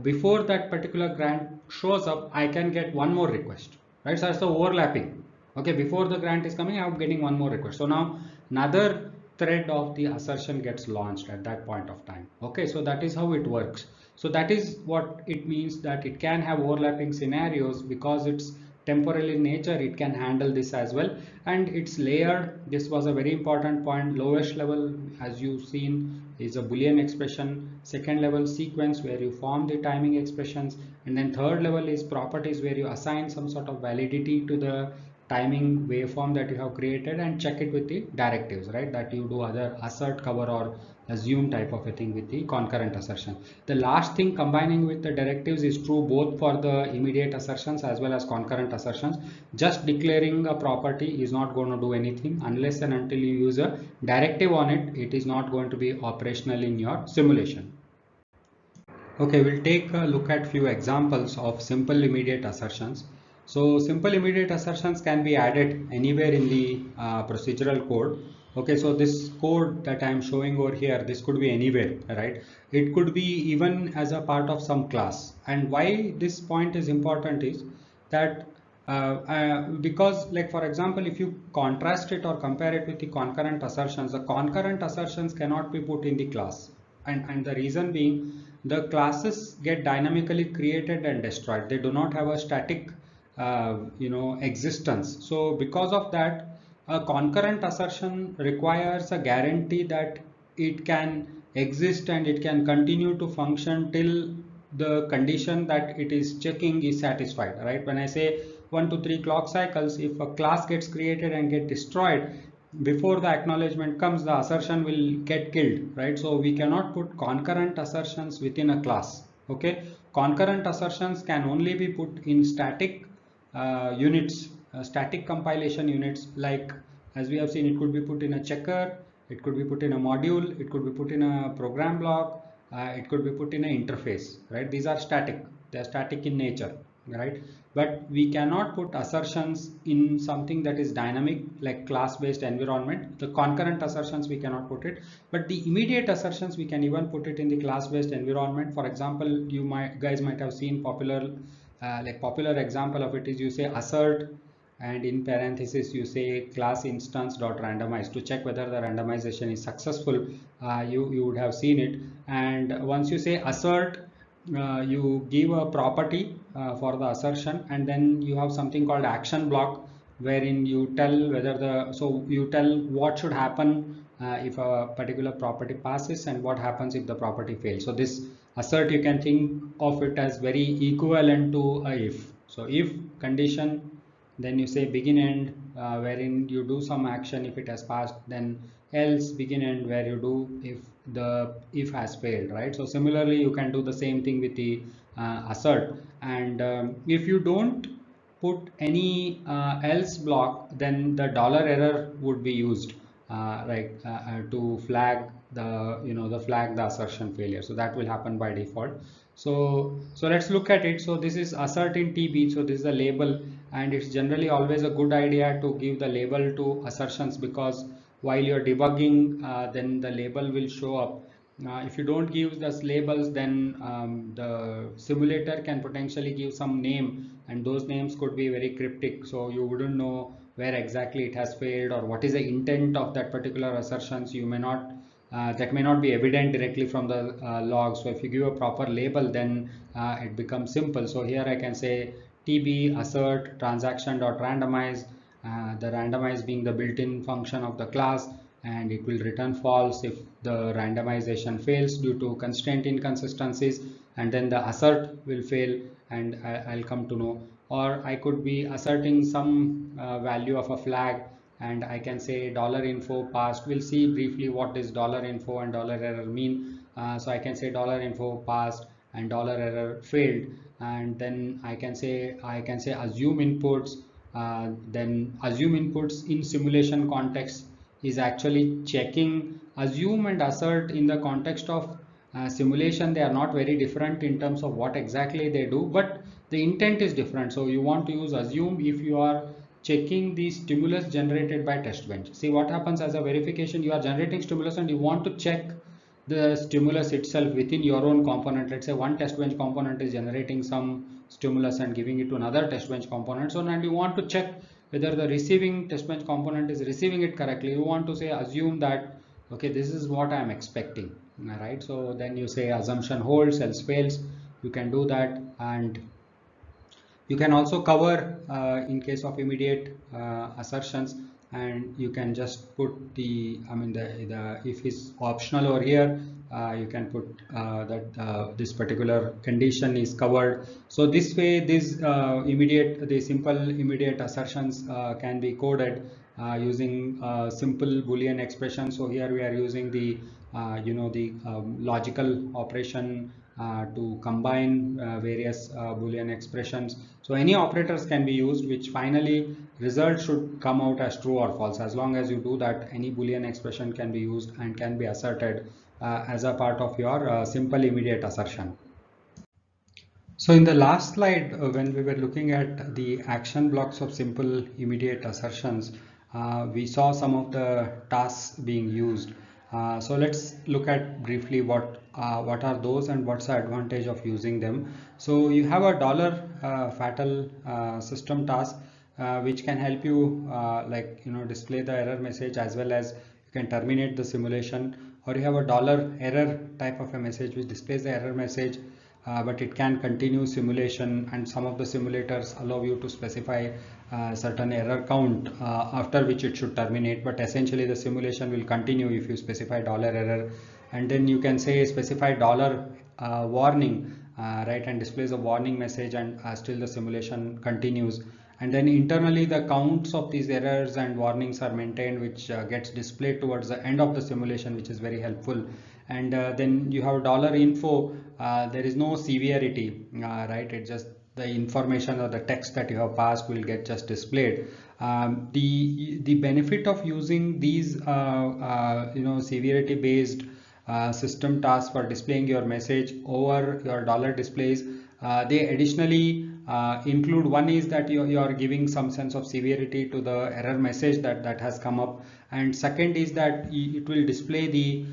Before that particular grant shows up, I can get one more request, right? So that's the overlapping. Okay, before the grant is coming, I'm getting one more request. So now another thread of the assertion gets launched at that point of time. Okay, so that is how it works. So that is what it means, that it can have overlapping scenarios because it's temporal in nature. It can handle this as well, and it's layered. This was a very important point. Lowest level, as you've seen, is a Boolean expression. Second level, sequence, where you form the timing expressions, and then third level is properties, where you assign some sort of validity to the timing waveform that you have created and check it with the directives, right? That you do other assert, cover, or assume type of a thing with the concurrent assertion. The last thing, combining with the directives, is true both for the immediate assertions as well as concurrent assertions. Just declaring a property is not going to do anything unless and until you use a directive on it. It is not going to be operational in your simulation. Okay, we'll take a look at few examples of simple immediate assertions. So simple immediate assertions can be added anywhere in the procedural code. Okay, so this code that I am showing over here, this could be anywhere, right? It could be even as a part of some class. And why this point is important is that because, like for example, if you contrast it or compare it with the concurrent assertions, the concurrent assertions cannot be put in the class. And the reason being, the classes get dynamically created and destroyed. They do not have a static existence. So because of that, a concurrent assertion requires a guarantee that it can exist and it can continue to function till the condition that it is checking is satisfied, right? When I say 1 to 3 clock cycles, if a class gets created and get destroyed before the acknowledgement comes, the assertion will get killed, right? So we cannot put concurrent assertions within a class. Okay, concurrent assertions can only be put in static units, static compilation units. Like as we have seen, it could be put in a checker, it could be put in a module, it could be put in a program block, it could be put in an interface, right? These are static, they are static in nature, right? But we cannot put assertions in something that is dynamic, like class based environment. The concurrent assertions we cannot put it, but the immediate assertions we can even put it in the class based environment. For example, you guys might have seen popular popular example of it is, you say assert, and in parenthesis you say class instance dot randomize to check whether the randomization is successful. You would have seen it. And once you say assert, you give a property for the assertion, and then you have something called action block, wherein you tell whether you tell what should happen if a particular property passes and what happens if the property fails. So this assert, you can think of it as very equivalent to a if. So if condition, then you say begin end, wherein you do some action. If it has passed, then else, begin end, where you do if the if has failed, right? So similarly, you can do the same thing with the assert. And if you don't put any else block, then the dollar error would be used, to flag the the flag the assertion failure. So that will happen by default. So let's look at it. So this is assert in TB. So this is a label, and it's generally always a good idea to give the label to assertions, because while you're debugging, then the label will show up. If you don't give those labels, then the simulator can potentially give some name, and those names could be very cryptic. So you wouldn't know where exactly it has failed or what is the intent of that particular assertions. You may not that may not be evident directly from the log. So if you give a proper label, then it becomes simple. So here I can say tb assert transaction.randomize, the randomize being the built-in function of the class, and it will return false if the randomization fails due to constraint inconsistencies, and then the assert will fail, and I'll come to know. Or I could be asserting some value of a flag, and I can say $info passed. We'll see briefly what is $info and $error mean. So I can say $info passed and $error failed, and then I can say assume inputs. Then assume inputs in simulation context is actually checking assume and assert in the context of simulation. They are not very different in terms of what exactly they do, but the intent is different. So you want to use assume if you are checking the stimulus generated by test bench. See what happens as a verification, you are generating stimulus and you want to check the stimulus itself within your own component. Let's say one test bench component is generating some stimulus and giving it to another test bench component. So and you want to check whether the receiving test bench component is receiving it correctly. You want to say assume that okay, this is what I am expecting, right? So then you say assumption holds, else fails. You can do that, and you can also cover in case of immediate assertions, and you can just put the the if is optional over here. You can put that this particular condition is covered. So this way, the simple immediate assertions can be coded using simple Boolean expression. So here we are using the logical operation to combine various Boolean expressions. So any operators can be used, which finally result should come out as true or false. As long as you do that, any Boolean expression can be used and can be asserted as a part of your simple immediate assertion. So in the last slide, when we were looking at the action blocks of simple immediate assertions, we saw some of the tasks being used. So let's look at briefly what are those and what's the advantage of using them. So you have a $fatal system task, which can help you display the error message, as well as you can terminate the simulation. Or you have a $error type of a message which displays the error message, but it can continue simulation, and some of the simulators allow you to specify certain error count after which it should terminate, but essentially the simulation will continue if you specify $error. And then you can say specify $warning, right, and displays a warning message, and still the simulation continues. And then internally the counts of these errors and warnings are maintained, which gets displayed towards the end of the simulation, which is very helpful. And then you have $info. There is no severity, right? It's just the information or the text that you have passed will get just displayed. The benefit of using these severity based system tasks for displaying your message over your $displays, they additionally include, one is that you are giving some sense of severity to the error message that has come up, and second is that it will display the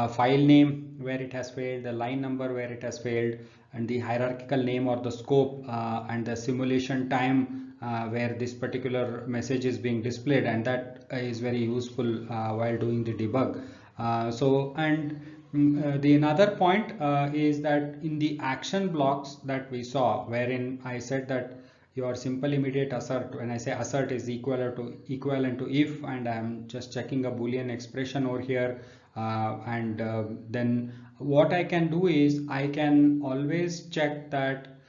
file name where it has failed, the line number where it has failed, and the hierarchical name or the scope, and the simulation time where this particular message is being displayed, and that is very useful while doing the debug. The another point is that in the action blocks that we saw, wherein I said that your simple immediate assert, when I say assert, is equivalent to if, and I'm just checking a Boolean expression over here, then what I can do is I can always check that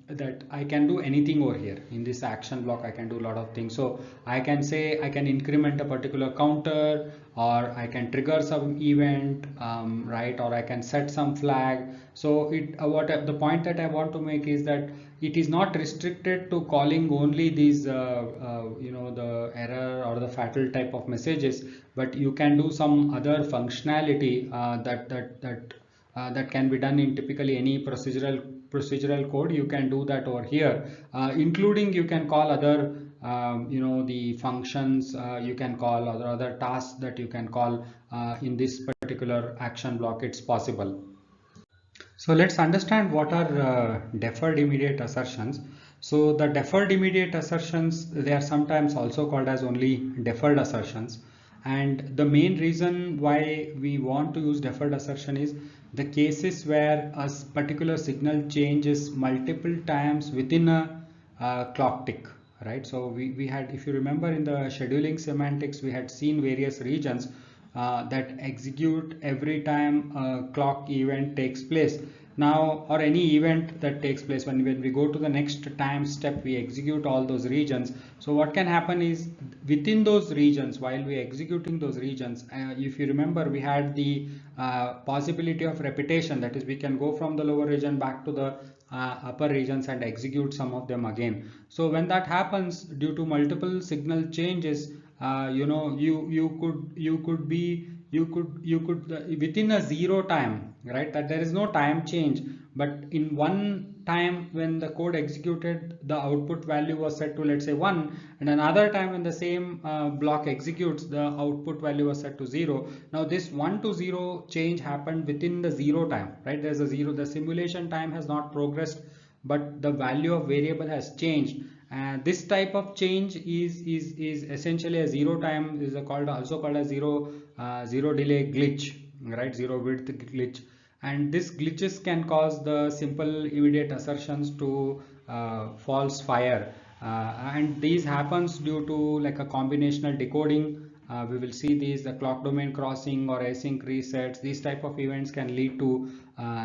that I can do anything over here in this action block. I can do a lot of things. So I can say I can increment a particular counter, or I can trigger some event, right, or I can set some flag. So the point that I want to make is that it is not restricted to calling only these the error or the fatal type of messages, but you can do some other functionality that can be done in typically any procedural code. You can do that over here, including you can call other the functions, you can call other tasks that you can call in this particular action block. It's possible. So let's understand what are deferred immediate assertions. So the deferred immediate assertions, they are sometimes also called as only deferred assertions. And the main reason why we want to use deferred assertion is the cases where a particular signal changes multiple times within a clock tick, right? So we had, if you remember in the scheduling semantics, we had seen various regions that execute every time a clock event takes place. Now, or any event that takes place, when we go to the next time step, we execute all those regions. So what can happen is within those regions, while we executing those regions, if you remember, we had the possibility of repetition. That is, we can go from the lower region back to the upper regions and execute some of them again. So when that happens due to multiple signal changes, you could within a zero time, right, that there is no time change, but in one time when the code executed, the output value was set to, let's say, 1, and another time when the same block executes, the output value was set to 0. Now this 1 to 0 change happened within the 0 time, right? There's a 0, the simulation time has not progressed, but the value of variable has changed. And this type of change is essentially a zero time, is also called a zero delay glitch, right? Zero width glitch. And this glitches can cause the simple immediate assertions to false fire, and these happens due to like a combinational decoding. We will see these, the clock domain crossing or async resets. These type of events can lead to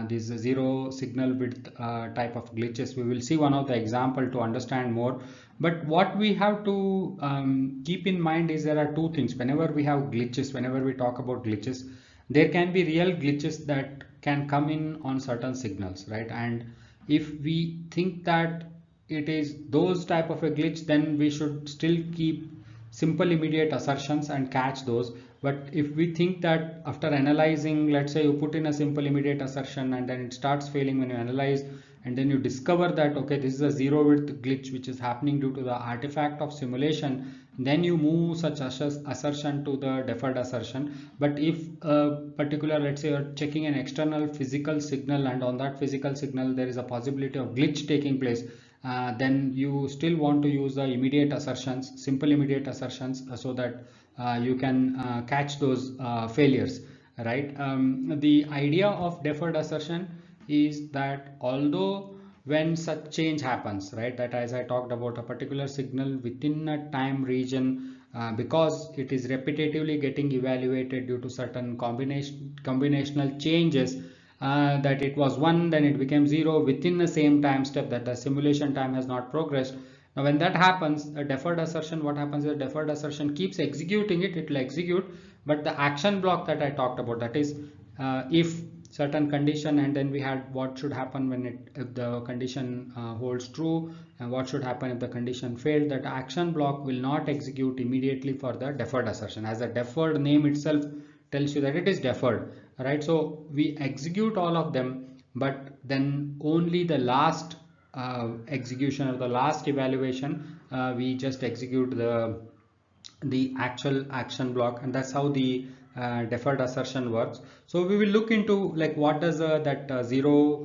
this zero signal width type of glitches. We will see one of the example to understand more. But what we have to keep in mind is there are two things. Whenever we have glitches, whenever we talk about glitches, there can be real glitches that can come in on certain signals, right? And if we think that it is those type of a glitch, then we should still keep simple immediate assertions and catch those. But if we think that after analyzing, let's say you put in a simple immediate assertion and then it starts failing when you analyze, and then you discover that okay, this is a zero width glitch which is happening due to the artifact of simulation, then you move such assertion to the deferred assertion. But if a particular, let's say you're checking an external physical signal, and on that physical signal there is a possibility of glitch taking place, then you still want to use the immediate assertions, simple immediate assertions, so that you can catch those failures, right? The idea of deferred assertion is that although when such change happens, right, that as I talked about a particular signal within a time region, because it is repetitively getting evaluated due to certain combinational changes, that it was 1, then it became 0 within the same time step, that the simulation time has not progressed. Now when that happens, a deferred assertion, what happens is a deferred assertion keeps executing it will execute, but the action block that I talked about, that is if certain condition, and then we had what should happen when if the condition holds true, and what should happen if the condition failed, that action block will not execute immediately for the deferred assertion, as the deferred name itself tells you that it is deferred, right? So we execute all of them, but then only the last execution or the last evaluation, we just execute the actual action block, and that's how the deferred assertion works. So we will look into like what does that zero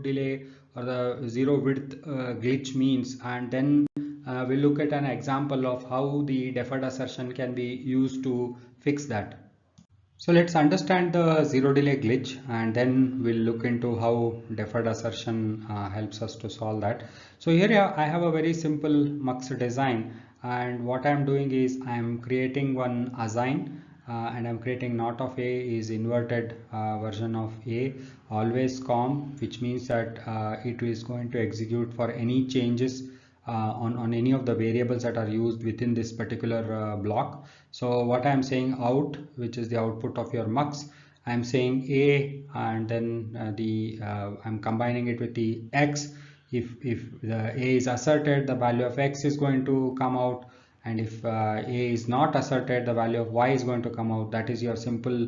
delay or the zero width glitch means, and then we'll look at an example of how the deferred assertion can be used to fix that. So let's understand the zero delay glitch, and then we'll look into how deferred assertion helps us to solve that. So here I have a very simple mux design, and what I'm doing is I'm creating one assign, and I'm creating not of A is inverted version of A, always com, which means that it is going to execute for any changes on any of the variables that are used within this particular block. So what I'm saying out, which is the output of your mux, I'm saying A, and then I'm combining it with the X. If the A is asserted, the value of X is going to come out, and if A is not asserted, the value of Y is going to come out. That is your simple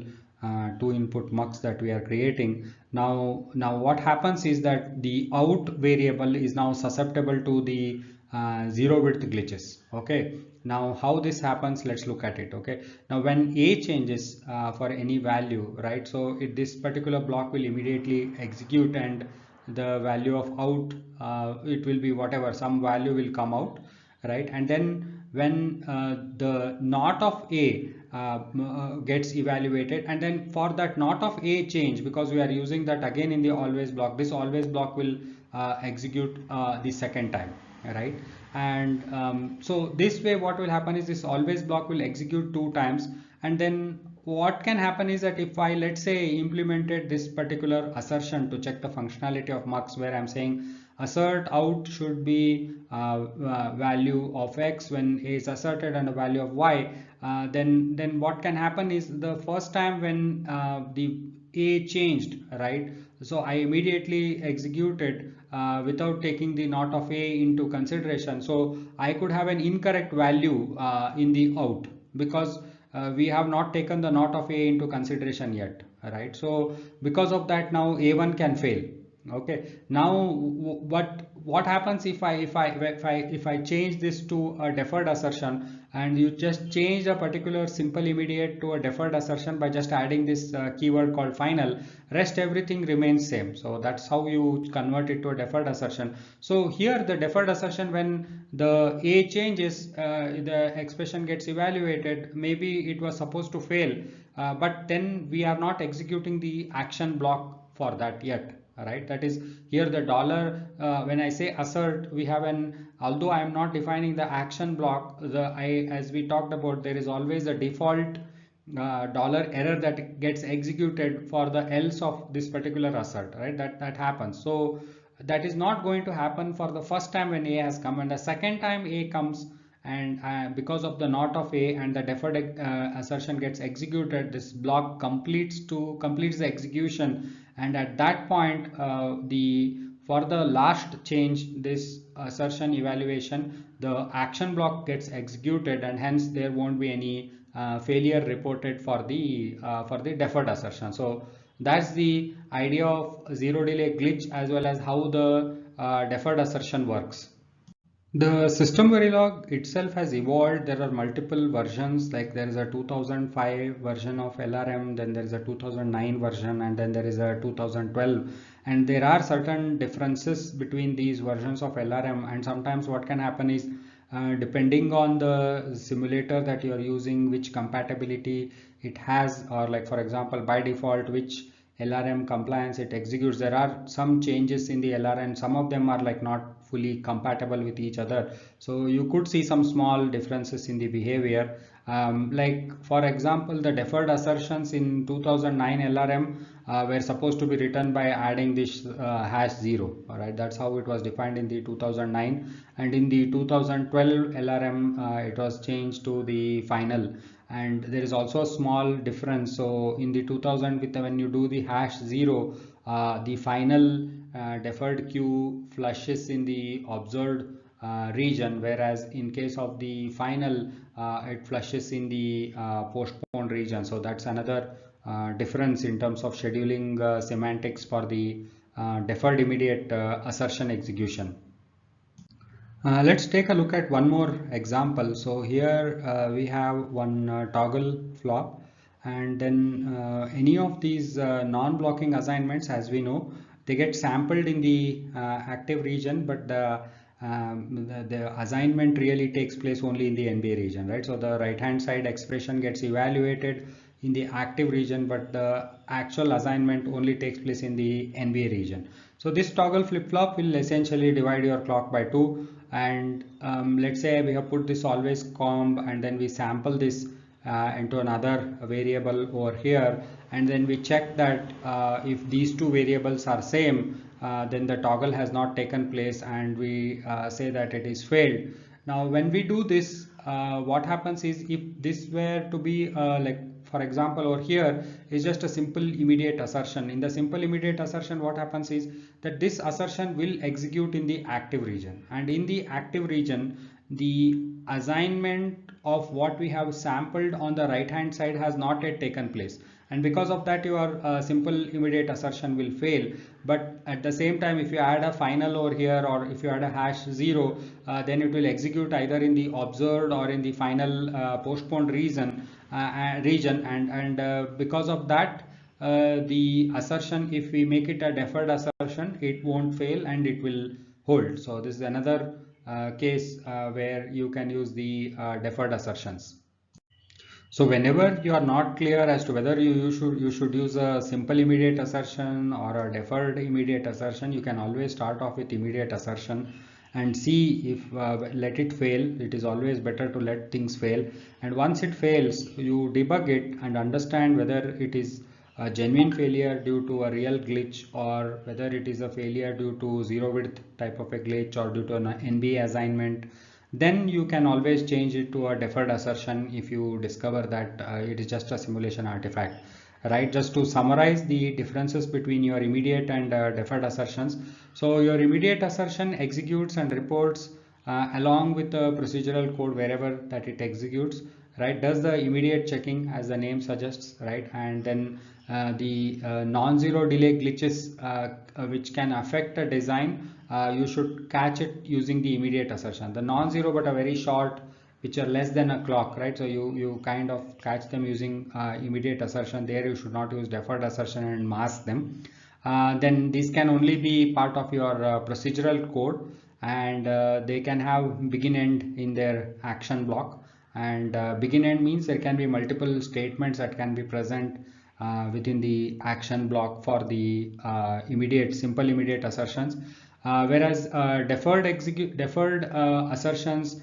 two input mux that we are creating. Now what happens is that the out variable is now susceptible to the zero width glitches. Okay, now how this happens, let's look at it. Okay, now when A changes for any value, right, so this particular block will immediately execute, and the value of out, it will be whatever, some value will come out, right? And then when the not of A gets evaluated, and then for that not of A change, because we are using that again in the always block, this always block will execute the second time, right? And so this way what will happen is this always block will execute two times, and then what can happen is that if I, let's say, implemented this particular assertion to check the functionality of mux, where I'm saying assert out should be value of X when A is asserted and a value of Y, then what can happen is the first time when the A changed, right, so I immediately executed without taking the not of A into consideration. So I could have an incorrect value in the out, because we have not taken the not of A into consideration yet, right? So because of that, now A1 can fail. Okay, now what happens if I change this to a deferred assertion, and you just change a particular simple immediate to a deferred assertion by just adding this keyword called final, rest everything remains same. So that's how you convert it to a deferred assertion. So here the deferred assertion, when the A changes, the expression gets evaluated, maybe it was supposed to fail, but then we are not executing the action block for that yet, right? That is, here the dollar, when I say assert, we have an, although I am not defining the action block, as we talked about, there is always a default dollar error that gets executed for the else of this particular assert, right? That happens. So that is not going to happen for the first time when A has come, and the second time A comes, and because of the not of A and the deferred assertion gets executed, this block completes the execution, and at that point for the last change, this assertion evaluation, the action block gets executed, and hence there won't be any failure reported for the deferred assertion. So that's the idea of zero delay glitch, as well as how the deferred assertion works. The SystemVerilog itself has evolved. There are multiple versions, like there is a 2005 version of LRM, then there is a 2009 version, and then there is a 2012. And there are certain differences between these versions of LRM, and sometimes what can happen is depending on the simulator that you are using, which compatibility it has, or like for example by default which LRM compliance it executes, there are some changes in the LRM. Some of them are like not fully compatible with each other, so you could see some small differences in the behavior. Like for example, the deferred assertions in 2009 LRM were supposed to be written by adding this #0. All right, that's how it was defined in the 2009, and in the 2012 LRM it was changed to the final. And there is also a small difference. So in the 2000, when you do the #0, the final deferred queue flushes in the observed region, whereas in case of the final, it flushes in the postponed region. So that's another difference in terms of scheduling semantics for the deferred immediate assertion execution. Let's take a look at one more example. So here we have one toggle flop, and then any of these non-blocking assignments, as we know, they get sampled in the active region, but the assignment really takes place only in the NBA region, right? So the right hand side expression gets evaluated in the active region, but the actual assignment only takes place in the NBA region. So this toggle flip-flop will essentially divide your clock by 2, and let's say we have put this always comb, and then we sample this into another variable over here, and then we check that if these two variables are same, then the toggle has not taken place, and we say that it is failed. Now when we do this, what happens is, if this were to be like, for example, over here is just a simple immediate assertion. In the simple immediate assertion, what happens is that this assertion will execute in the active region, and in the active region the assignment of what we have sampled on the right hand side has not yet taken place, and because of that your simple immediate assertion will fail. But at the same time, if you add a final over here, or if you add a #0, then it will execute either in the observed or in the final postponed region, and because of that, the assertion, if we make it a deferred assertion, it won't fail and it will hold. So this is another case where you can use the deferred assertions. So whenever you are not clear as to whether you should use a simple immediate assertion or a deferred immediate assertion, you can always start off with immediate assertion and see if let it fail. It is always better to let things fail, and once it fails, you debug it and understand whether it is a genuine failure due to a real glitch, or whether it is a failure due to zero width type of a glitch, or due to an NB assignment. Then you can always change it to a deferred assertion if you discover that it is just a simulation artifact. Right, just to summarize the differences between your immediate and deferred assertions. So your immediate assertion executes and reports along with the procedural code wherever that it executes, right, does the immediate checking as the name suggests, right, and then the non-zero delay glitches which can affect a design, you should catch it using the immediate assertion. The non-zero but a very short, which are less than a clock, right, so you kind of catch them using immediate assertion. There you should not use deferred assertion and mask them. Then these can only be part of your procedural code, and they can have begin end in their action block. And begin end means there can be multiple statements that can be present within the action block for the simple immediate assertions, whereas deferred assertions,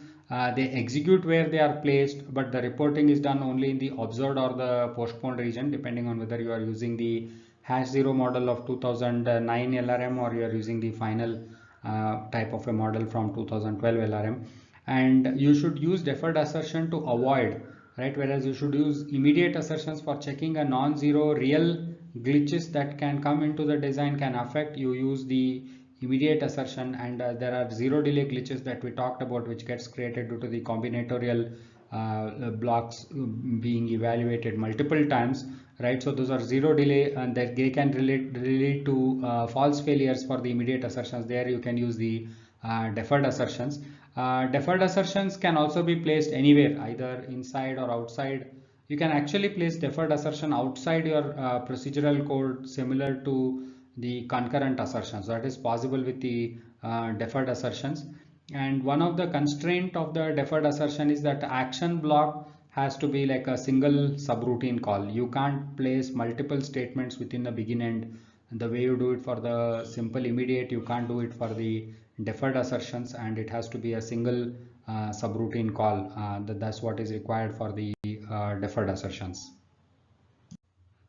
they execute where they are placed, but the reporting is done only in the observed or the postponed region, depending on whether you are using the #0 model of 2009 LRM, or you are using the final type of a model from 2012 LRM. And you should use deferred assertion to avoid, right, whereas you should use immediate assertions for checking a non-zero real glitches that can come into the design, can affect. You use the immediate assertion, and there are zero delay glitches that we talked about, which gets created due to the combinatorial blocks being evaluated multiple times, right. So those are zero delay, and that they can relate to false failures for the immediate assertions. There you can use the deferred assertions. Deferred assertions can also be placed anywhere, either inside or outside. You can actually place deferred assertion outside your procedural code, similar to the concurrent assertions. That is possible with the deferred assertions. And one of the constraint of the deferred assertion is that action block has to be like a single subroutine call. You can't place multiple statements within the begin end. And the way you do it for the simple immediate, you can't do it for the deferred assertions, and it has to be a single subroutine call. That's what is required for the deferred assertions.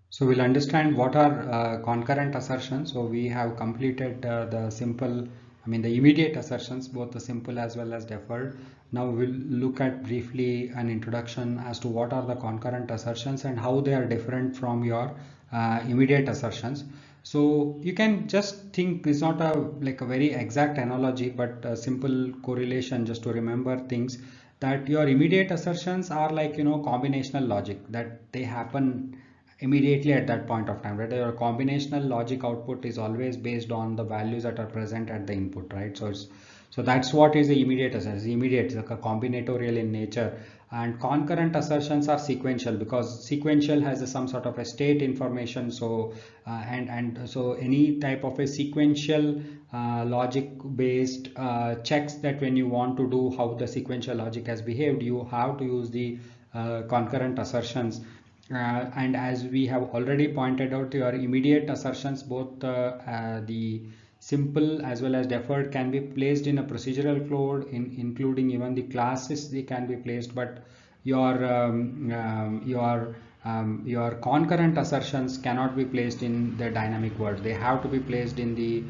So we'll understand what are concurrent assertions. So we have completed the immediate assertions, both the simple as well as deferred. Now we'll look at briefly an introduction as to what are the concurrent assertions and how they are different from your immediate assertions. So you can just think, it's not a very exact analogy, but a simple correlation just to remember things, that your immediate assertions are like, combinational logic, that they happen immediately at that point of time, right? Your combinational logic output is always based on the values that are present at the input, right? So that's what is the immediate assertion. Immediate is like a combinatorial in nature, and concurrent assertions are sequential, because sequential has some sort of a state information. So so any type of a sequential logic based checks, that when you want to do how the sequential logic has behaved, you have to use the concurrent assertions. And as we have already pointed out, your immediate assertions, both the simple as well as deferred, can be placed in a procedural code, including even the classes they can be placed, but your concurrent assertions cannot be placed in the dynamic word. They have to be placed in the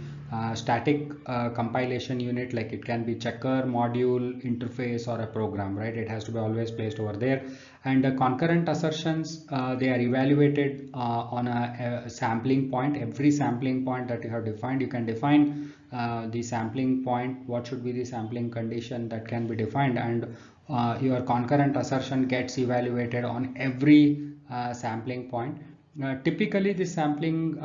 static compilation unit, like it can be checker, module, interface, or a program, right? It has to be always placed over there. And the concurrent assertions, they are evaluated on a sampling point. Every sampling point that you have defined, you can define the sampling point, what should be the sampling condition that can be defined, and your concurrent assertion gets evaluated on every sampling point. Typically, this sampling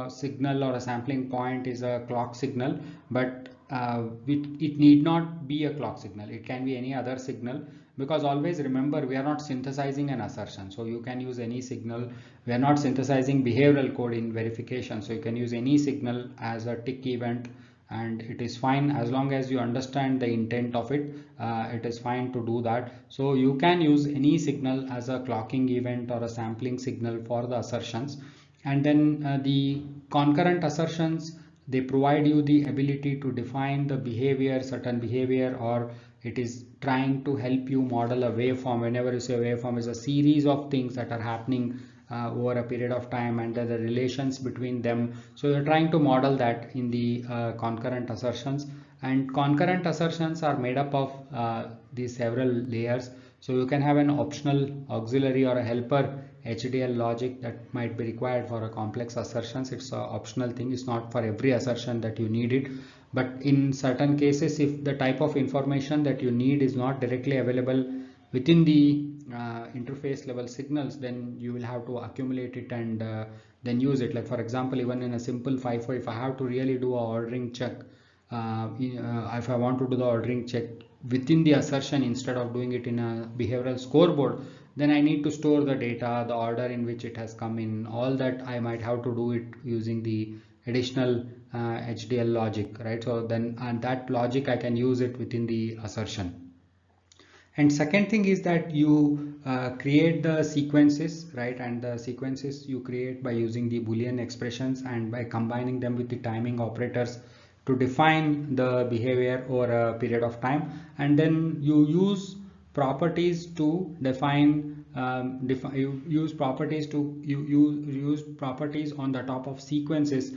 signal or a sampling point is a clock signal, but it need not be a clock signal. It can be any other signal, because always remember, we are not synthesizing an assertion, so you can use any signal. We are not synthesizing behavioral code in verification, so you can use any signal as a tick event, and it is fine as long as you understand the intent of it. It is fine to do that. So you can use any signal as a clocking event or a sampling signal for the assertions. And then the concurrent assertions, they provide you the ability to define the behavior, certain behavior, or it is trying to help you model a waveform. Whenever you say waveform, is a series of things that are happening over a period of time, and the relations between them. So you're trying to model that in the concurrent assertions. And concurrent assertions are made up of these several layers. So you can have an optional auxiliary or a helper HDL logic that might be required for a complex assertions. It's an optional thing. It's not for every assertion that you need it. But in certain cases, if the type of information that you need is not directly available within the interface level signals, then you will have to accumulate it and then use it. Like for example, even in a simple FIFO, if I have to really do a ordering check, if I want to do the ordering check within the assertion instead of doing it in a behavioral scoreboard, then I need to store the data, the order in which it has come in, all that I might have to do it using the additional HDL logic, right? So then that logic I can use it within the assertion. And second thing is that you create the sequences, right? And the sequences you create by using the Boolean expressions and by combining them with the timing operators to define the behavior over a period of time. And then you use properties to define you use properties on the top of sequences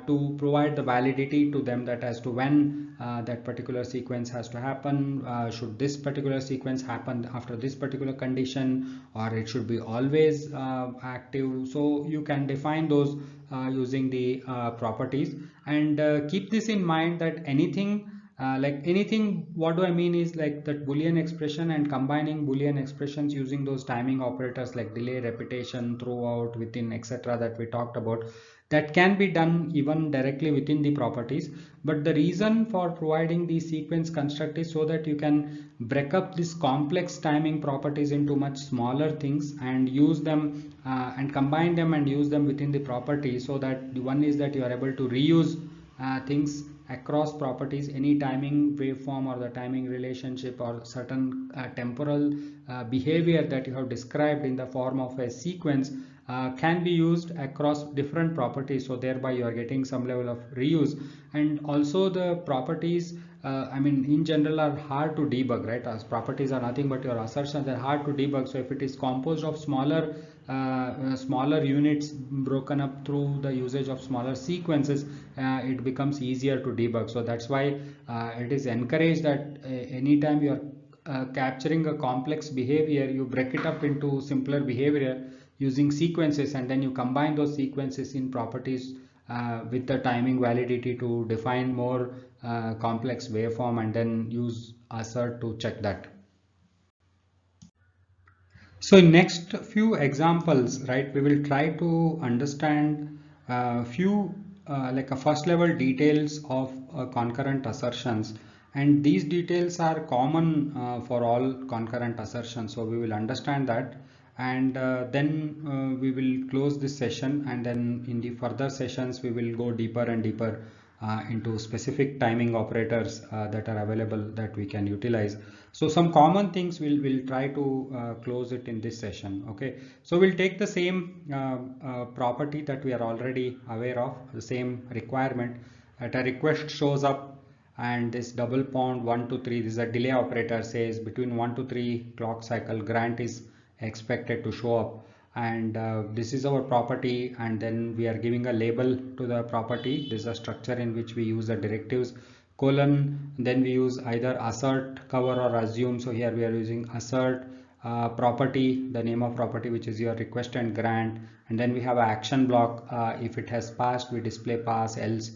to provide the validity to them, that as to when that particular sequence has to happen. Should this particular sequence happen after this particular condition, or it should be always active? So you can define those using the properties. And keep this in mind, that anything what do I mean is like that Boolean expression and combining Boolean expressions using those timing operators like delay, repetition, throughout, within, etc. that we talked about, that can be done even directly within the properties. But the reason for providing the sequence construct is so that you can break up this complex timing properties into much smaller things and use them and combine them and use them within the properties, so that the one is that you are able to reuse things across properties. Any timing waveform or the timing relationship or certain temporal behavior that you have described in the form of a sequence can be used across different properties, so thereby you are getting some level of reuse. And also the properties I mean in general are hard to debug, right? As properties are nothing but your assertions, they're hard to debug. So if it is composed of smaller units broken up through the usage of smaller sequences, it becomes easier to debug. So that's why it is encouraged that anytime you are capturing a complex behavior, you break it up into simpler behavior using sequences, and then you combine those sequences in properties with the timing validity to define more complex waveform, and then use assert to check that. So in next few examples, right, we will try to understand few like a first level details of concurrent assertions, and these details are common for all concurrent assertions. So we will understand that, and then we will close this session, and then in the further sessions we will go deeper and deeper into specific timing operators that are available that we can utilize. So some common things we'll try to close it in this session. Okay, so we'll take the same property that we are already aware of, the same requirement. At a request shows up and this double pond 1 to 3, this is a delay operator, says between 1 to 3 clock cycle grant is expected to show up, and this is our property, and then we are giving a label to the property. This is a structure in which we use the directives colon, then we use either assert, cover, or assume. So here we are using assert property, the name of property, which is your request and grant, and then we have an action block. If it has passed, we display pass, else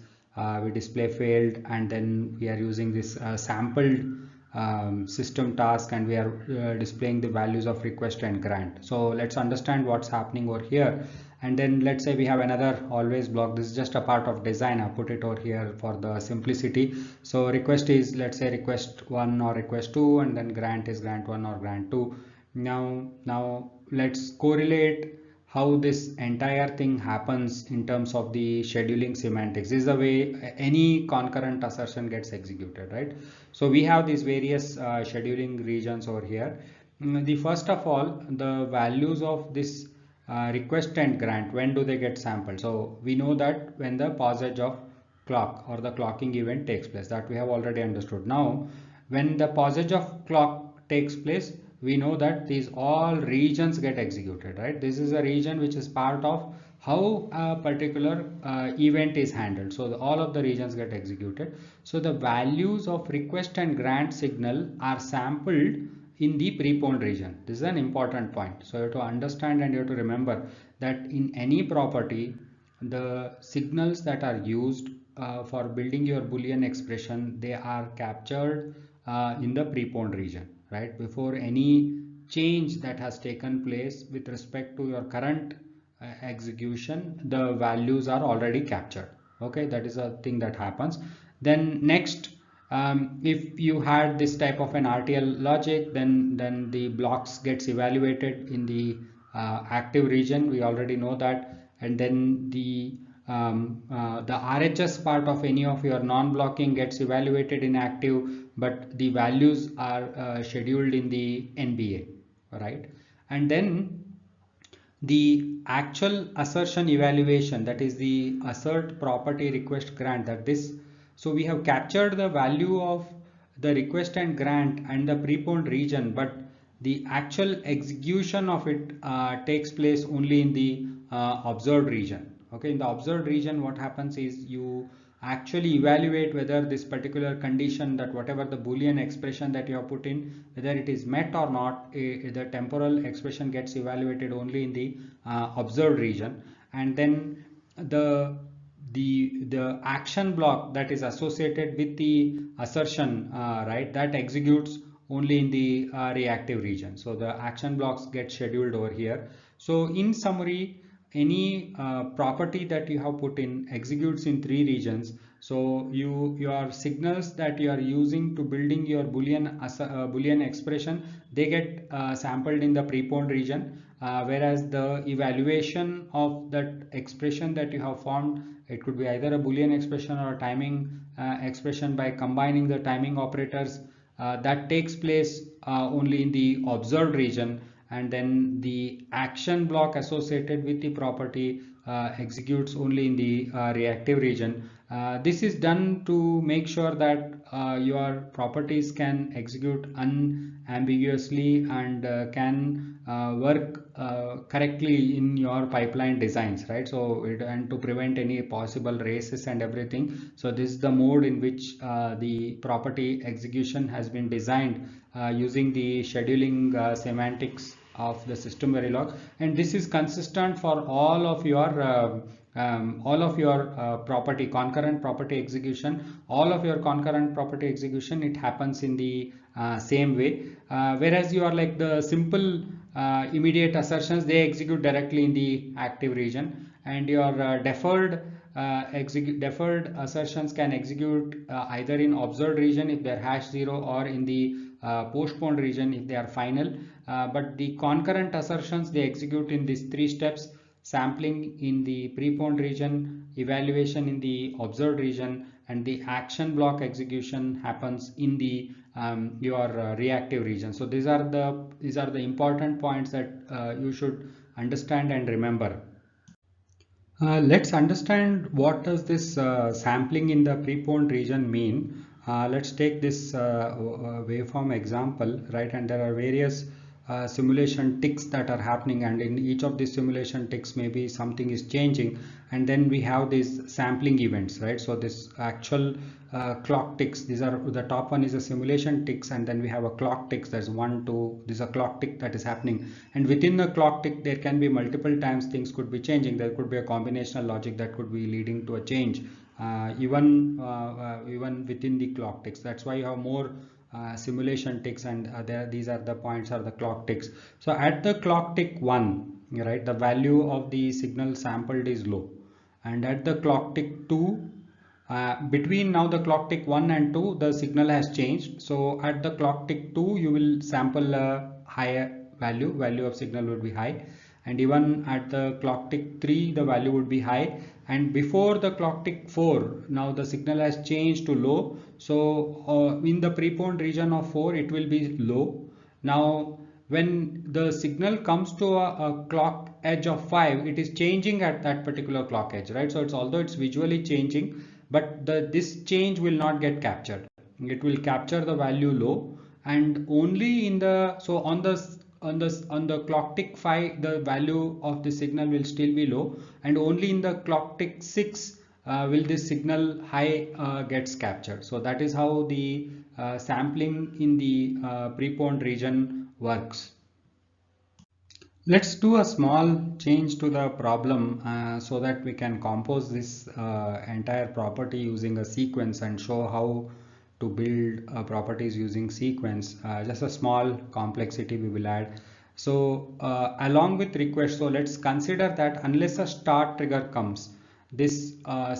we display failed, and then we are using this sampled system task, and we are displaying the values of request and grant. So let's understand what's happening over here. And then let's say we have another always block. This is just a part of design. I put it over here for the simplicity. So request is, let's say, request 1 or request 2, and then grant is grant 1 or grant 2. Now let's correlate how this entire thing happens in terms of the scheduling semantics. This is the way any concurrent assertion gets executed, right? So we have these various scheduling regions over here. The first of all, the values of this request and grant, when do they get sampled? So we know that when the passage of clock or the clocking event takes place, that we have already understood. Now when the passage of clock takes place, we know that these all regions get executed, right? This is a region which is part of how a particular event is handled. So all of the regions get executed. So the values of request and grant signal are sampled in the preponed region. This is an important point. So you have to understand and you have to remember that in any property, the signals that are used for building your Boolean expression, they are captured in the preponed region, right? Before any change that has taken place with respect to your current execution, the values are already captured. Okay, that is a thing that happens. Then next, if you had this type of an RTL logic, then the blocks gets evaluated in the active region. We already know that, and then the RHS part of any of your non-blocking gets evaluated in active, but the values are scheduled in the NBA, right? And then the actual assertion evaluation, that is the assert property request grant, that this, so we have captured the value of the request and grant and the preponed region, but the actual execution of it takes place only in the observed region. Okay, in the observed region, what happens is you actually evaluate whether this particular condition, that whatever the Boolean expression that you have put in, whether it is met or not. The temporal expression gets evaluated only in the observed region, and then the action block that is associated with the assertion, right, that executes only in the reactive region. So the action blocks get scheduled over here. So in summary, any property that you have put in executes in 3 regions. So your signals that you are using to building your Boolean expression, they get sampled in the preponed region, whereas the evaluation of that expression that you have formed, it could be either a Boolean expression or a timing expression by combining the timing operators, that takes place only in the observed region, and then the action block associated with the property executes only in the reactive region. This is done to make sure that your properties can execute unambiguously and can work correctly in your pipeline designs, right? So and to prevent any possible races and everything. So this is the mode in which the property execution has been designed using the scheduling semantics of the SystemVerilog, and this is consistent for all of your property concurrent property execution. All of your concurrent property execution, it happens in the same way, whereas you are like the simple immediate assertions, they execute directly in the active region, and your deferred assertions can execute either in observed region if they're #0, or in the postponed region if they are final. But the concurrent assertions, they execute in these 3 steps: sampling in the preponed region, evaluation in the observed region, and the action block execution happens in the your reactive region. So these are the important points that you should understand and remember. Let's understand what does this sampling in the preponed region mean. Let's take this waveform example, right? And there are various simulation ticks that are happening, and in each of these simulation ticks maybe something is changing, and then we have these sampling events, right? So this actual clock ticks, these are, the top one is a simulation ticks, and then we have a clock ticks. There's one, two, this is a clock tick that is happening, and within the clock tick there can be multiple times things could be changing. There could be a combinational logic that could be leading to a change, even within the clock ticks. That's why you have more simulation ticks, and these are the points are the clock ticks. So at the clock tick 1, right, the value of the signal sampled is low, and at the clock tick 2, between now the clock tick 1 and 2, the signal has changed. So at the clock tick 2 you will sample a higher value of signal would be high, and even at the clock tick 3 the value would be high, and before the clock tick 4 now the signal has changed to low. So in the preponed region of 4 it will be low. Now when the signal comes to a clock edge of 5, it is changing at that particular clock edge, right? So it's, although it's visually changing, but this change will not get captured. It will capture the value low, and only in the, so on the clock tick 5 the value of the signal will still be low, and only in the clock tick 6 will this signal high gets captured. So that is how the sampling in the preponed region works. Let's do a small change to the problem so that we can compose this entire property using a sequence and show how to build properties using sequence. Just a small complexity we will add. So along with request, so let's consider that unless a start trigger comes, this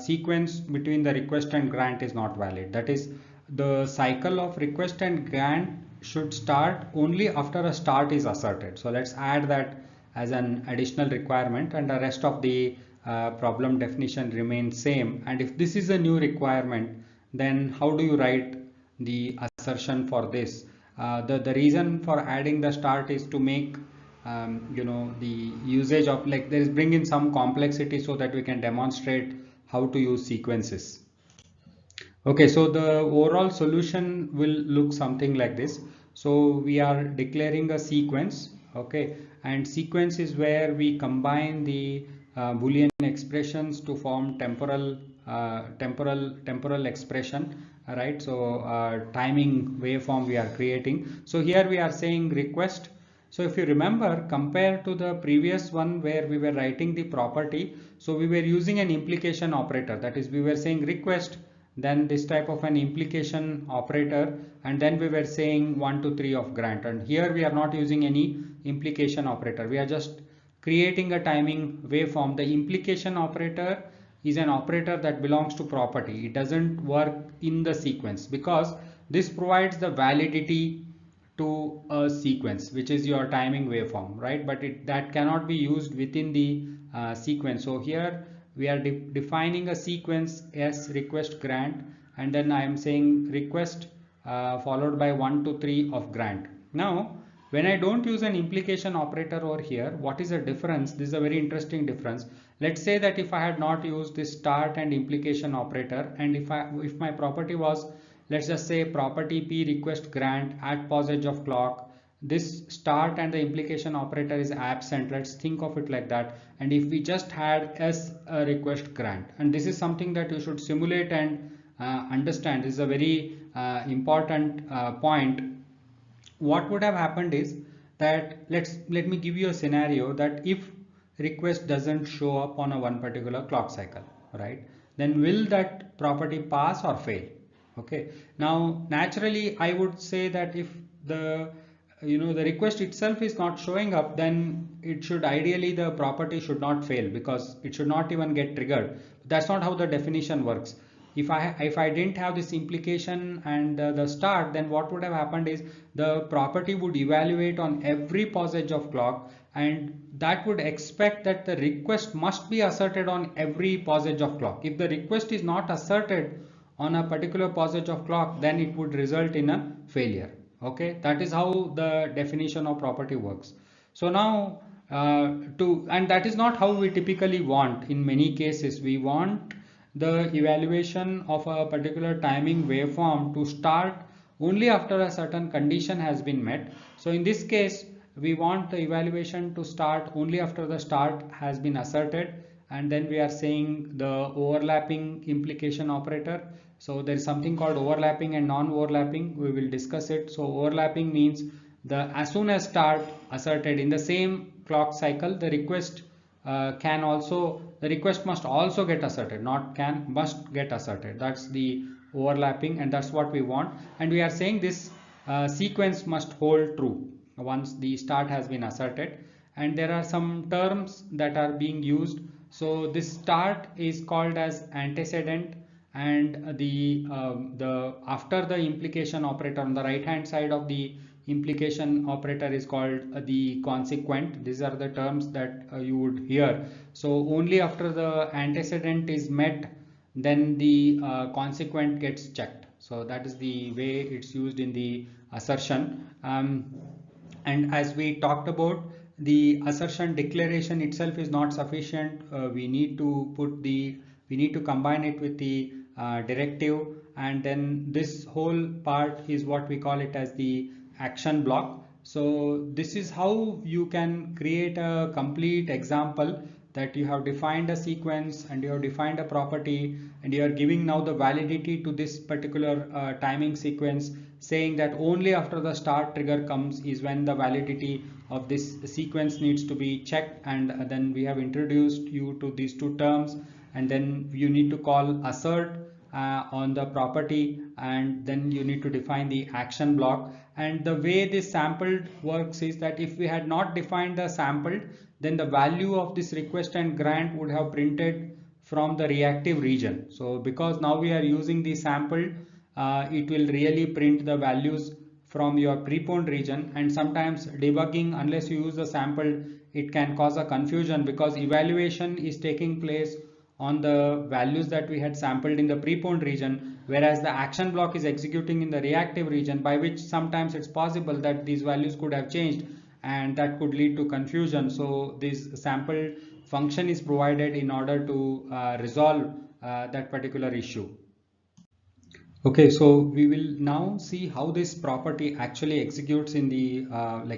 sequence between the request and grant is not valid. That is, the cycle of request and grant should start only after a start is asserted. So let's add that as an additional requirement, and the rest of the problem definition remains same. And if this is a new requirement, then how do you write the assertion for this? The reason for adding the start is to make the usage of, like, there is bring in some complexity so that we can demonstrate how to use sequences. Okay, so the overall solution will look something like this. So we are declaring a sequence, okay, and sequence is where we combine the Boolean expressions to form temporal expression, right? So timing waveform we are creating. So here we are saying request. So if you remember, compared to the previous one where we were writing the property, so we were using an implication operator. That is, we were saying request, then this type of an implication operator, and then we were saying 1 to 3 of grant. And here we are not using any implication operator. We are just creating a timing waveform. The implication operator is an operator that belongs to property. It doesn't work in the sequence because this provides the validity to a sequence, which is your timing waveform, right? But that cannot be used within the sequence. So here we are defining a sequence as request grant, and then I am saying request followed by 1 to 3 of grant. Now when I don't use an implication operator over here, what is the difference? This is a very interesting difference. Let's say that if I had not used this start and implication operator, and if my property was, let's just say, property p request grant at pause edge of clock, this start and the implication operator is absent. Let's think of it like that. And if we just had as a request grant, and this is something that you should simulate and understand, this is a very important point. What would have happened is that let me give you a scenario that if request doesn't show up on a one particular clock cycle, right, then will that property pass or fail? Okay, now naturally I would say that if the the request itself is not showing up, then it should, ideally the property should not fail because it should not even get triggered. That's not how the definition works. If I didn't have this implication and the start, then what would have happened is the property would evaluate on every pause edge of clock, and that would expect that the request must be asserted on every pause edge of clock. If the request is not asserted on a particular pause edge of clock, then it would result in a failure. Okay, that is how the definition of property works. So now and that is not how we typically want. In many cases we want the evaluation of a particular timing waveform to start only after a certain condition has been met. So in this case, we want the evaluation to start only after the start has been asserted, and then we are saying the overlapping implication operator. So there is something called overlapping and non-overlapping. We will discuss it. So overlapping means as soon as start asserted in the same clock cycle, the request the request must also get asserted, not can, must get asserted. That's the overlapping, and that's what we want. And we are saying this sequence must hold true once the start has been asserted. And there are some terms that are being used. So this start is called as antecedent, and the after the implication operator on the right hand side of the implication operator is called the consequent. These are the terms that you would hear. So only after the antecedent is met, then the consequent gets checked. So that is the way it's used in the assertion. And as we talked about, the assertion declaration itself is not sufficient. We need to combine it with the directive, and then this whole part is what we call it as the action block. So this is how you can create a complete example, that you have defined a sequence and you have defined a property, and you are giving now the validity to this particular timing sequence, saying that only after the start trigger comes is when the validity of this sequence needs to be checked. And then we have introduced you to these two terms, and then you need to call assert on the property, and then you need to define the action block. And the way this sampled works is that if we had not defined the sampled, then the value of this request and grant would have printed from the reactive region. So because now we are using the sampled, it will really print the values from your preponed region. And sometimes debugging, unless you use the sampled, it can cause a confusion, because evaluation is taking place on the values that we had sampled in the preponed region, whereas the action block is executing in the reactive region, by which sometimes it's possible that these values could have changed, and that could lead to confusion. So this sample function is provided in order to resolve that particular issue. Okay, so we will now see how this property actually executes in the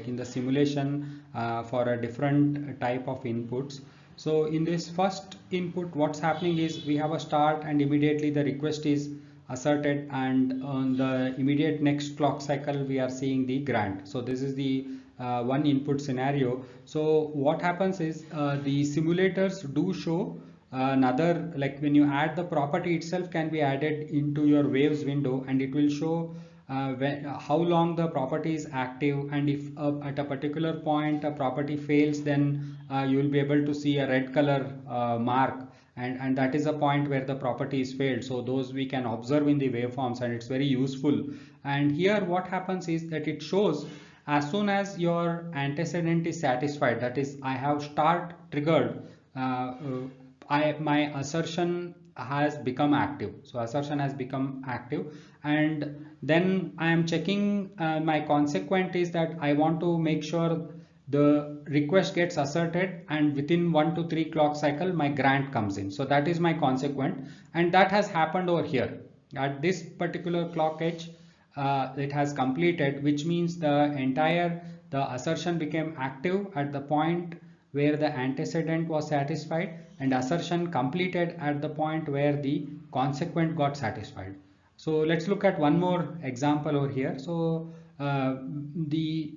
in the simulation for a different type of inputs. So in this first input, what's happening is we have a start, and immediately the request is asserted, and on the immediate next clock cycle we are seeing the grant. So this is the one input scenario. So what happens is the simulators do show another, like when you add the property itself can be added into your waves window, and it will show how long the property is active, and if at a particular point a property fails, then you will be able to see a red color mark, and that is a point where the property is failed. So those we can observe in the waveforms, and it's very useful. And here what happens is that it shows as soon as your antecedent is satisfied, that is I have start triggered, my assertion has become active. So assertion has become active, and then I am checking my consequent is that I want to make sure the request gets asserted, and within 1 to 3 clock cycle my grant comes in. So that is my consequent, and that has happened over here at this particular clock edge. It has completed, which means the assertion became active at the point where the antecedent was satisfied, and assertion completed at the point where the consequent got satisfied. So let's look at one more example over here. So the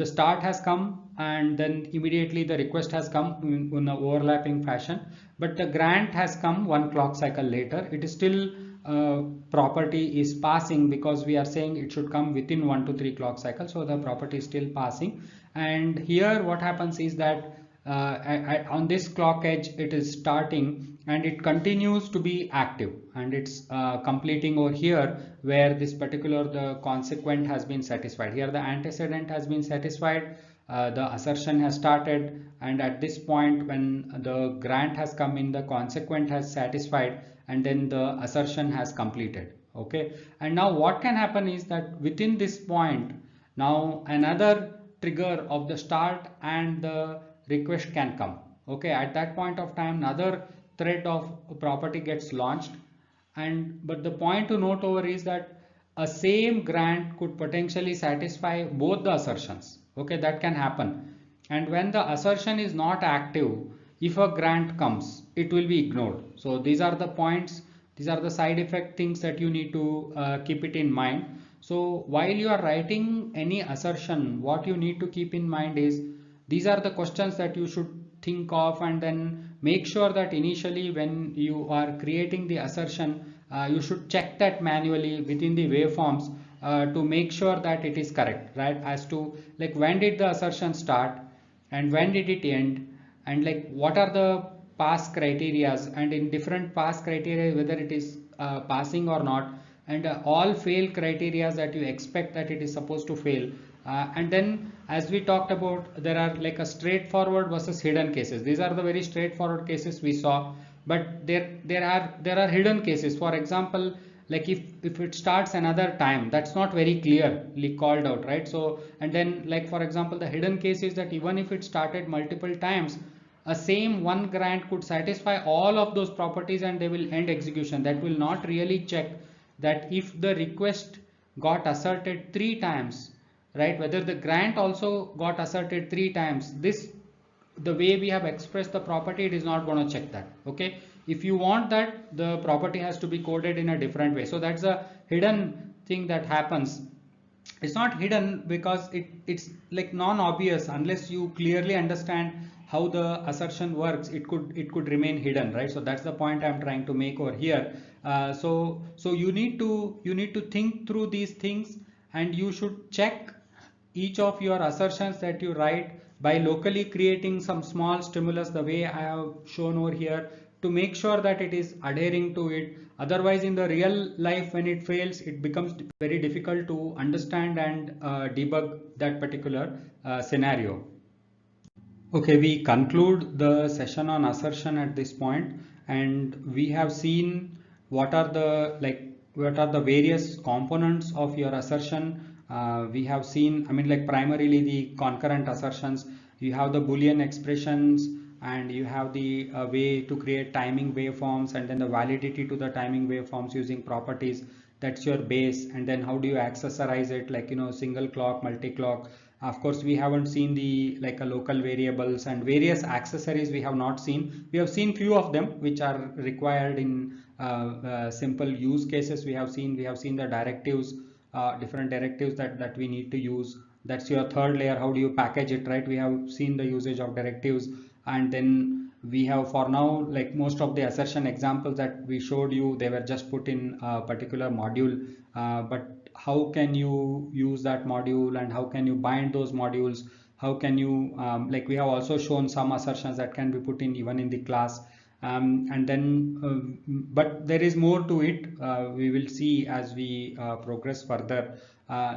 start has come, and then immediately the request has come in an overlapping fashion, but the grant has come 1 clock cycle later. It is still property is passing, because we are saying it should come within 1 to 3 clock cycles, so the property is still passing. And here what happens is that on this clock edge it is starting, and it continues to be active, and it's completing over here where this particular the consequent has been satisfied. Here the antecedent has been satisfied, the assertion has started, and at this point when the grant has come in, the consequent has satisfied, and then the assertion has completed. Okay, and now what can happen is that within this point, now another trigger of the start and the request can come. Okay, at that point of time another thread of a property gets launched, but the point to note over is that a same grant could potentially satisfy both the assertions. Okay, that can happen. And when the assertion is not active, if a grant comes, it will be ignored. So these are the points, these are the side effect things that you need to keep it in mind. So while you are writing any assertion, what you need to keep in mind is these are the questions that you should think of, and then make sure that initially when you are creating the assertion, you should check that manually within the waveforms to make sure that it is correct, right? As to like when did the assertion start and when did it end, and like what are the pass criterias, and in different pass criteria whether it is passing or not, and all fail criterias that you expect that it is supposed to fail. And then as we talked about, there are like a straightforward versus hidden cases. These are the very straightforward cases we saw, but there are hidden cases. For example, like if it starts another time, that's not very clearly called out, right? So and then like for example, the hidden case is that even if it started multiple times, a same one grant could satisfy all of those properties and they will end execution. That will not really check that if the request got asserted 3 times, right, whether the grant also got asserted 3 times. This, the way we have expressed the property, it is not going to check that. Okay, if you want that, the property has to be coded in a different way. So that's a hidden thing that happens. It's not hidden because it's like non-obvious. Unless you clearly understand how the assertion works, it could remain hidden, right? So that's the point I'm trying to make over here. So you need to think through these things, and you should check each of your assertions that you write by locally creating some small stimulus the way I have shown over here, to make sure that it is adhering to it. Otherwise in the real life, when it fails, it becomes very difficult to understand and debug that particular scenario. Okay, we conclude the session on assertion at this point, and we have seen what are the various components of your assertion. We have seen, I mean, like primarily the concurrent assertions. You have the Boolean expressions, and you have the way to create timing waveforms, and then the validity to the timing waveforms using properties. That's your base. And then how do you accessorize it, like, you know, single clock, multi-clock. Of course, we haven't seen the like a local variables and various accessories. We have not seen. We have seen few of them which are required in simple use cases. We have seen the directives, different directives that we need to use. That's your third layer. How do you package it, right? We have seen the usage of directives, and then we have, for now, like most of the assertion examples that we showed you, they were just put in a particular module, but how can you use that module, and how can you bind those modules? How can you like we have also shown some assertions that can be put in even in the class, and then but there is more to it. We will see as we progress further.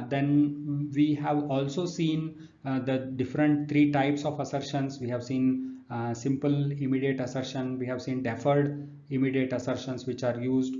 Then we have also seen the different 3 types of assertions. We have seen simple immediate assertion. We have seen deferred immediate assertions, which are used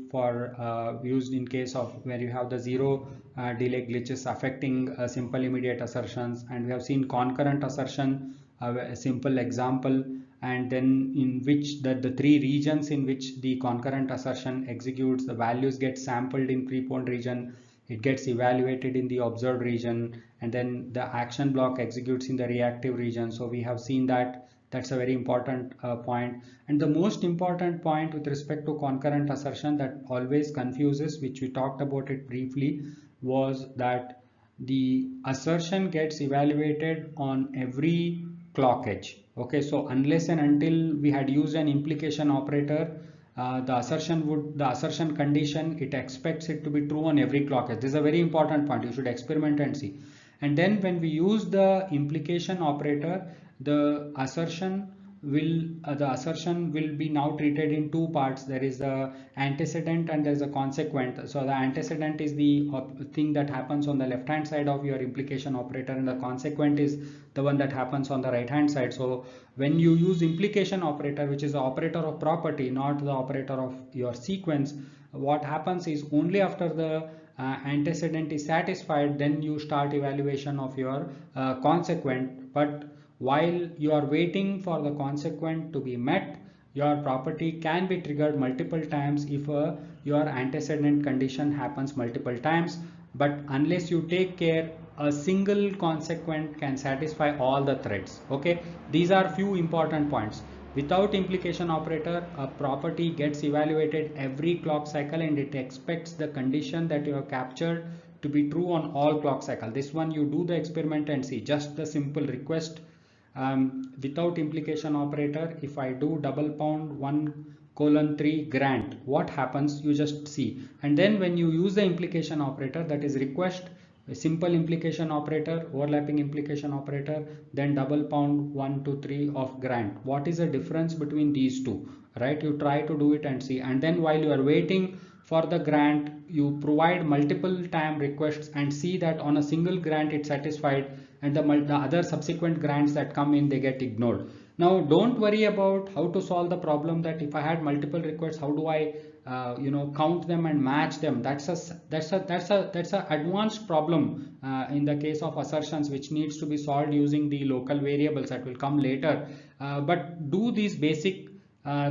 in case of where you have the zero delay glitches affecting simple immediate assertions. And we have seen concurrent assertion, a simple example, and then in which the 3 regions in which the concurrent assertion executes, the values get sampled in preponed region, it gets evaluated in the observed region, and then the action block executes in the reactive region. So we have seen that. That's a very important point. And the most important point with respect to concurrent assertion that always confuses, which we talked about it briefly, was that the assertion gets evaluated on every clock edge. Okay, so unless and until we had used an implication operator, the assertion condition, it expects it to be true on every clock edge. This is a very important point. You should experiment and see. And then when we use the implication operator, the assertion will be now treated in 2 parts. There is the antecedent and there is a consequent. So the antecedent is the thing that happens on the left hand side of your implication operator, and the consequent is the one that happens on the right hand side. So when you use implication operator, which is the operator of property, not the operator of your sequence, what happens is only after the antecedent is satisfied, then you start evaluation of your consequent. But while you are waiting for the consequent to be met, your property can be triggered multiple times if your antecedent condition happens multiple times, but unless you take care, a single consequent can satisfy all the threads. Okay, these are few important points. Without implication operator, a property gets evaluated every clock cycle and it expects the condition that you have captured to be true on all clock cycle. This one you do the experiment and see just the simple request. Without implication operator, if I do double pound 1:3 grant, what happens? You just see. And then when you use the implication operator, that is request, a simple implication operator, overlapping implication operator, then double pound 1 to 3 of grant. What is the difference between these two? Right? You try to do it and see. And then while you are waiting for the grant, you provide multiple time requests and see that on a single grant it's satisfied, and the other subsequent grants that come in, they get ignored. Now don't worry about how to solve the problem that if I had multiple requests, how do I count them and match them. That's a advanced problem in the case of assertions, which needs to be solved using the local variables that will come later. But do these basic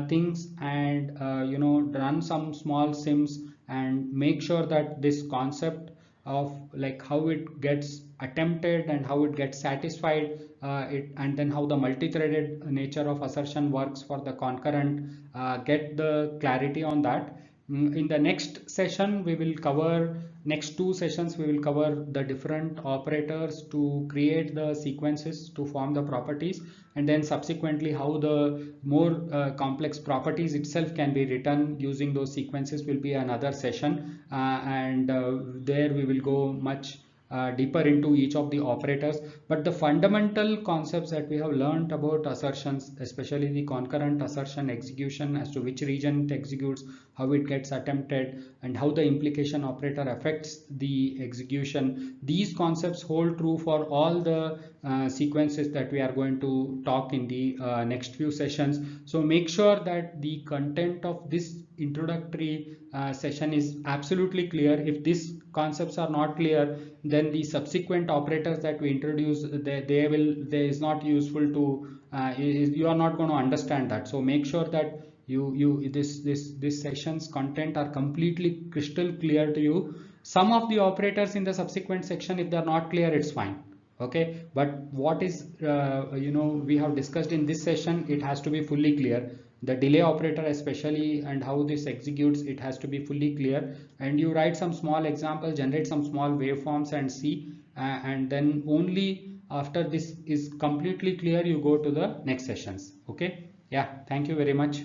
things and run some small sims and make sure that this concept of like how it gets attempted and how it gets satisfied, and then how the multi-threaded nature of assertion works for the concurrent, get the clarity on that. In the next session we will cover, next two sessions we will cover the different operators to create the sequences to form the properties, and then subsequently how the more complex properties itself can be written using those sequences will be another session, and there we will go much deeper into each of the operators. But the fundamental concepts that we have learned about assertions, especially the concurrent assertion execution, as to which region it executes, how it gets attempted, and how the implication operator affects the execution, these concepts hold true for all the sequences that we are going to talk in the next few sessions. So make sure that the content of this introductory session is absolutely clear. If these concepts are not clear, then the subsequent operators that we introduce, they is not useful to, you are not going to understand that. So make sure that this session's content are completely crystal clear to you. Some of the operators in the subsequent section, if they are not clear, it's fine. Okay, but what is we have discussed in this session, it has to be fully clear. The delay operator especially, and how this executes, it has to be fully clear. And you write some small examples, generate some small waveforms and see, and then only after this is completely clear you go to the next sessions. Okay, yeah, thank you very much.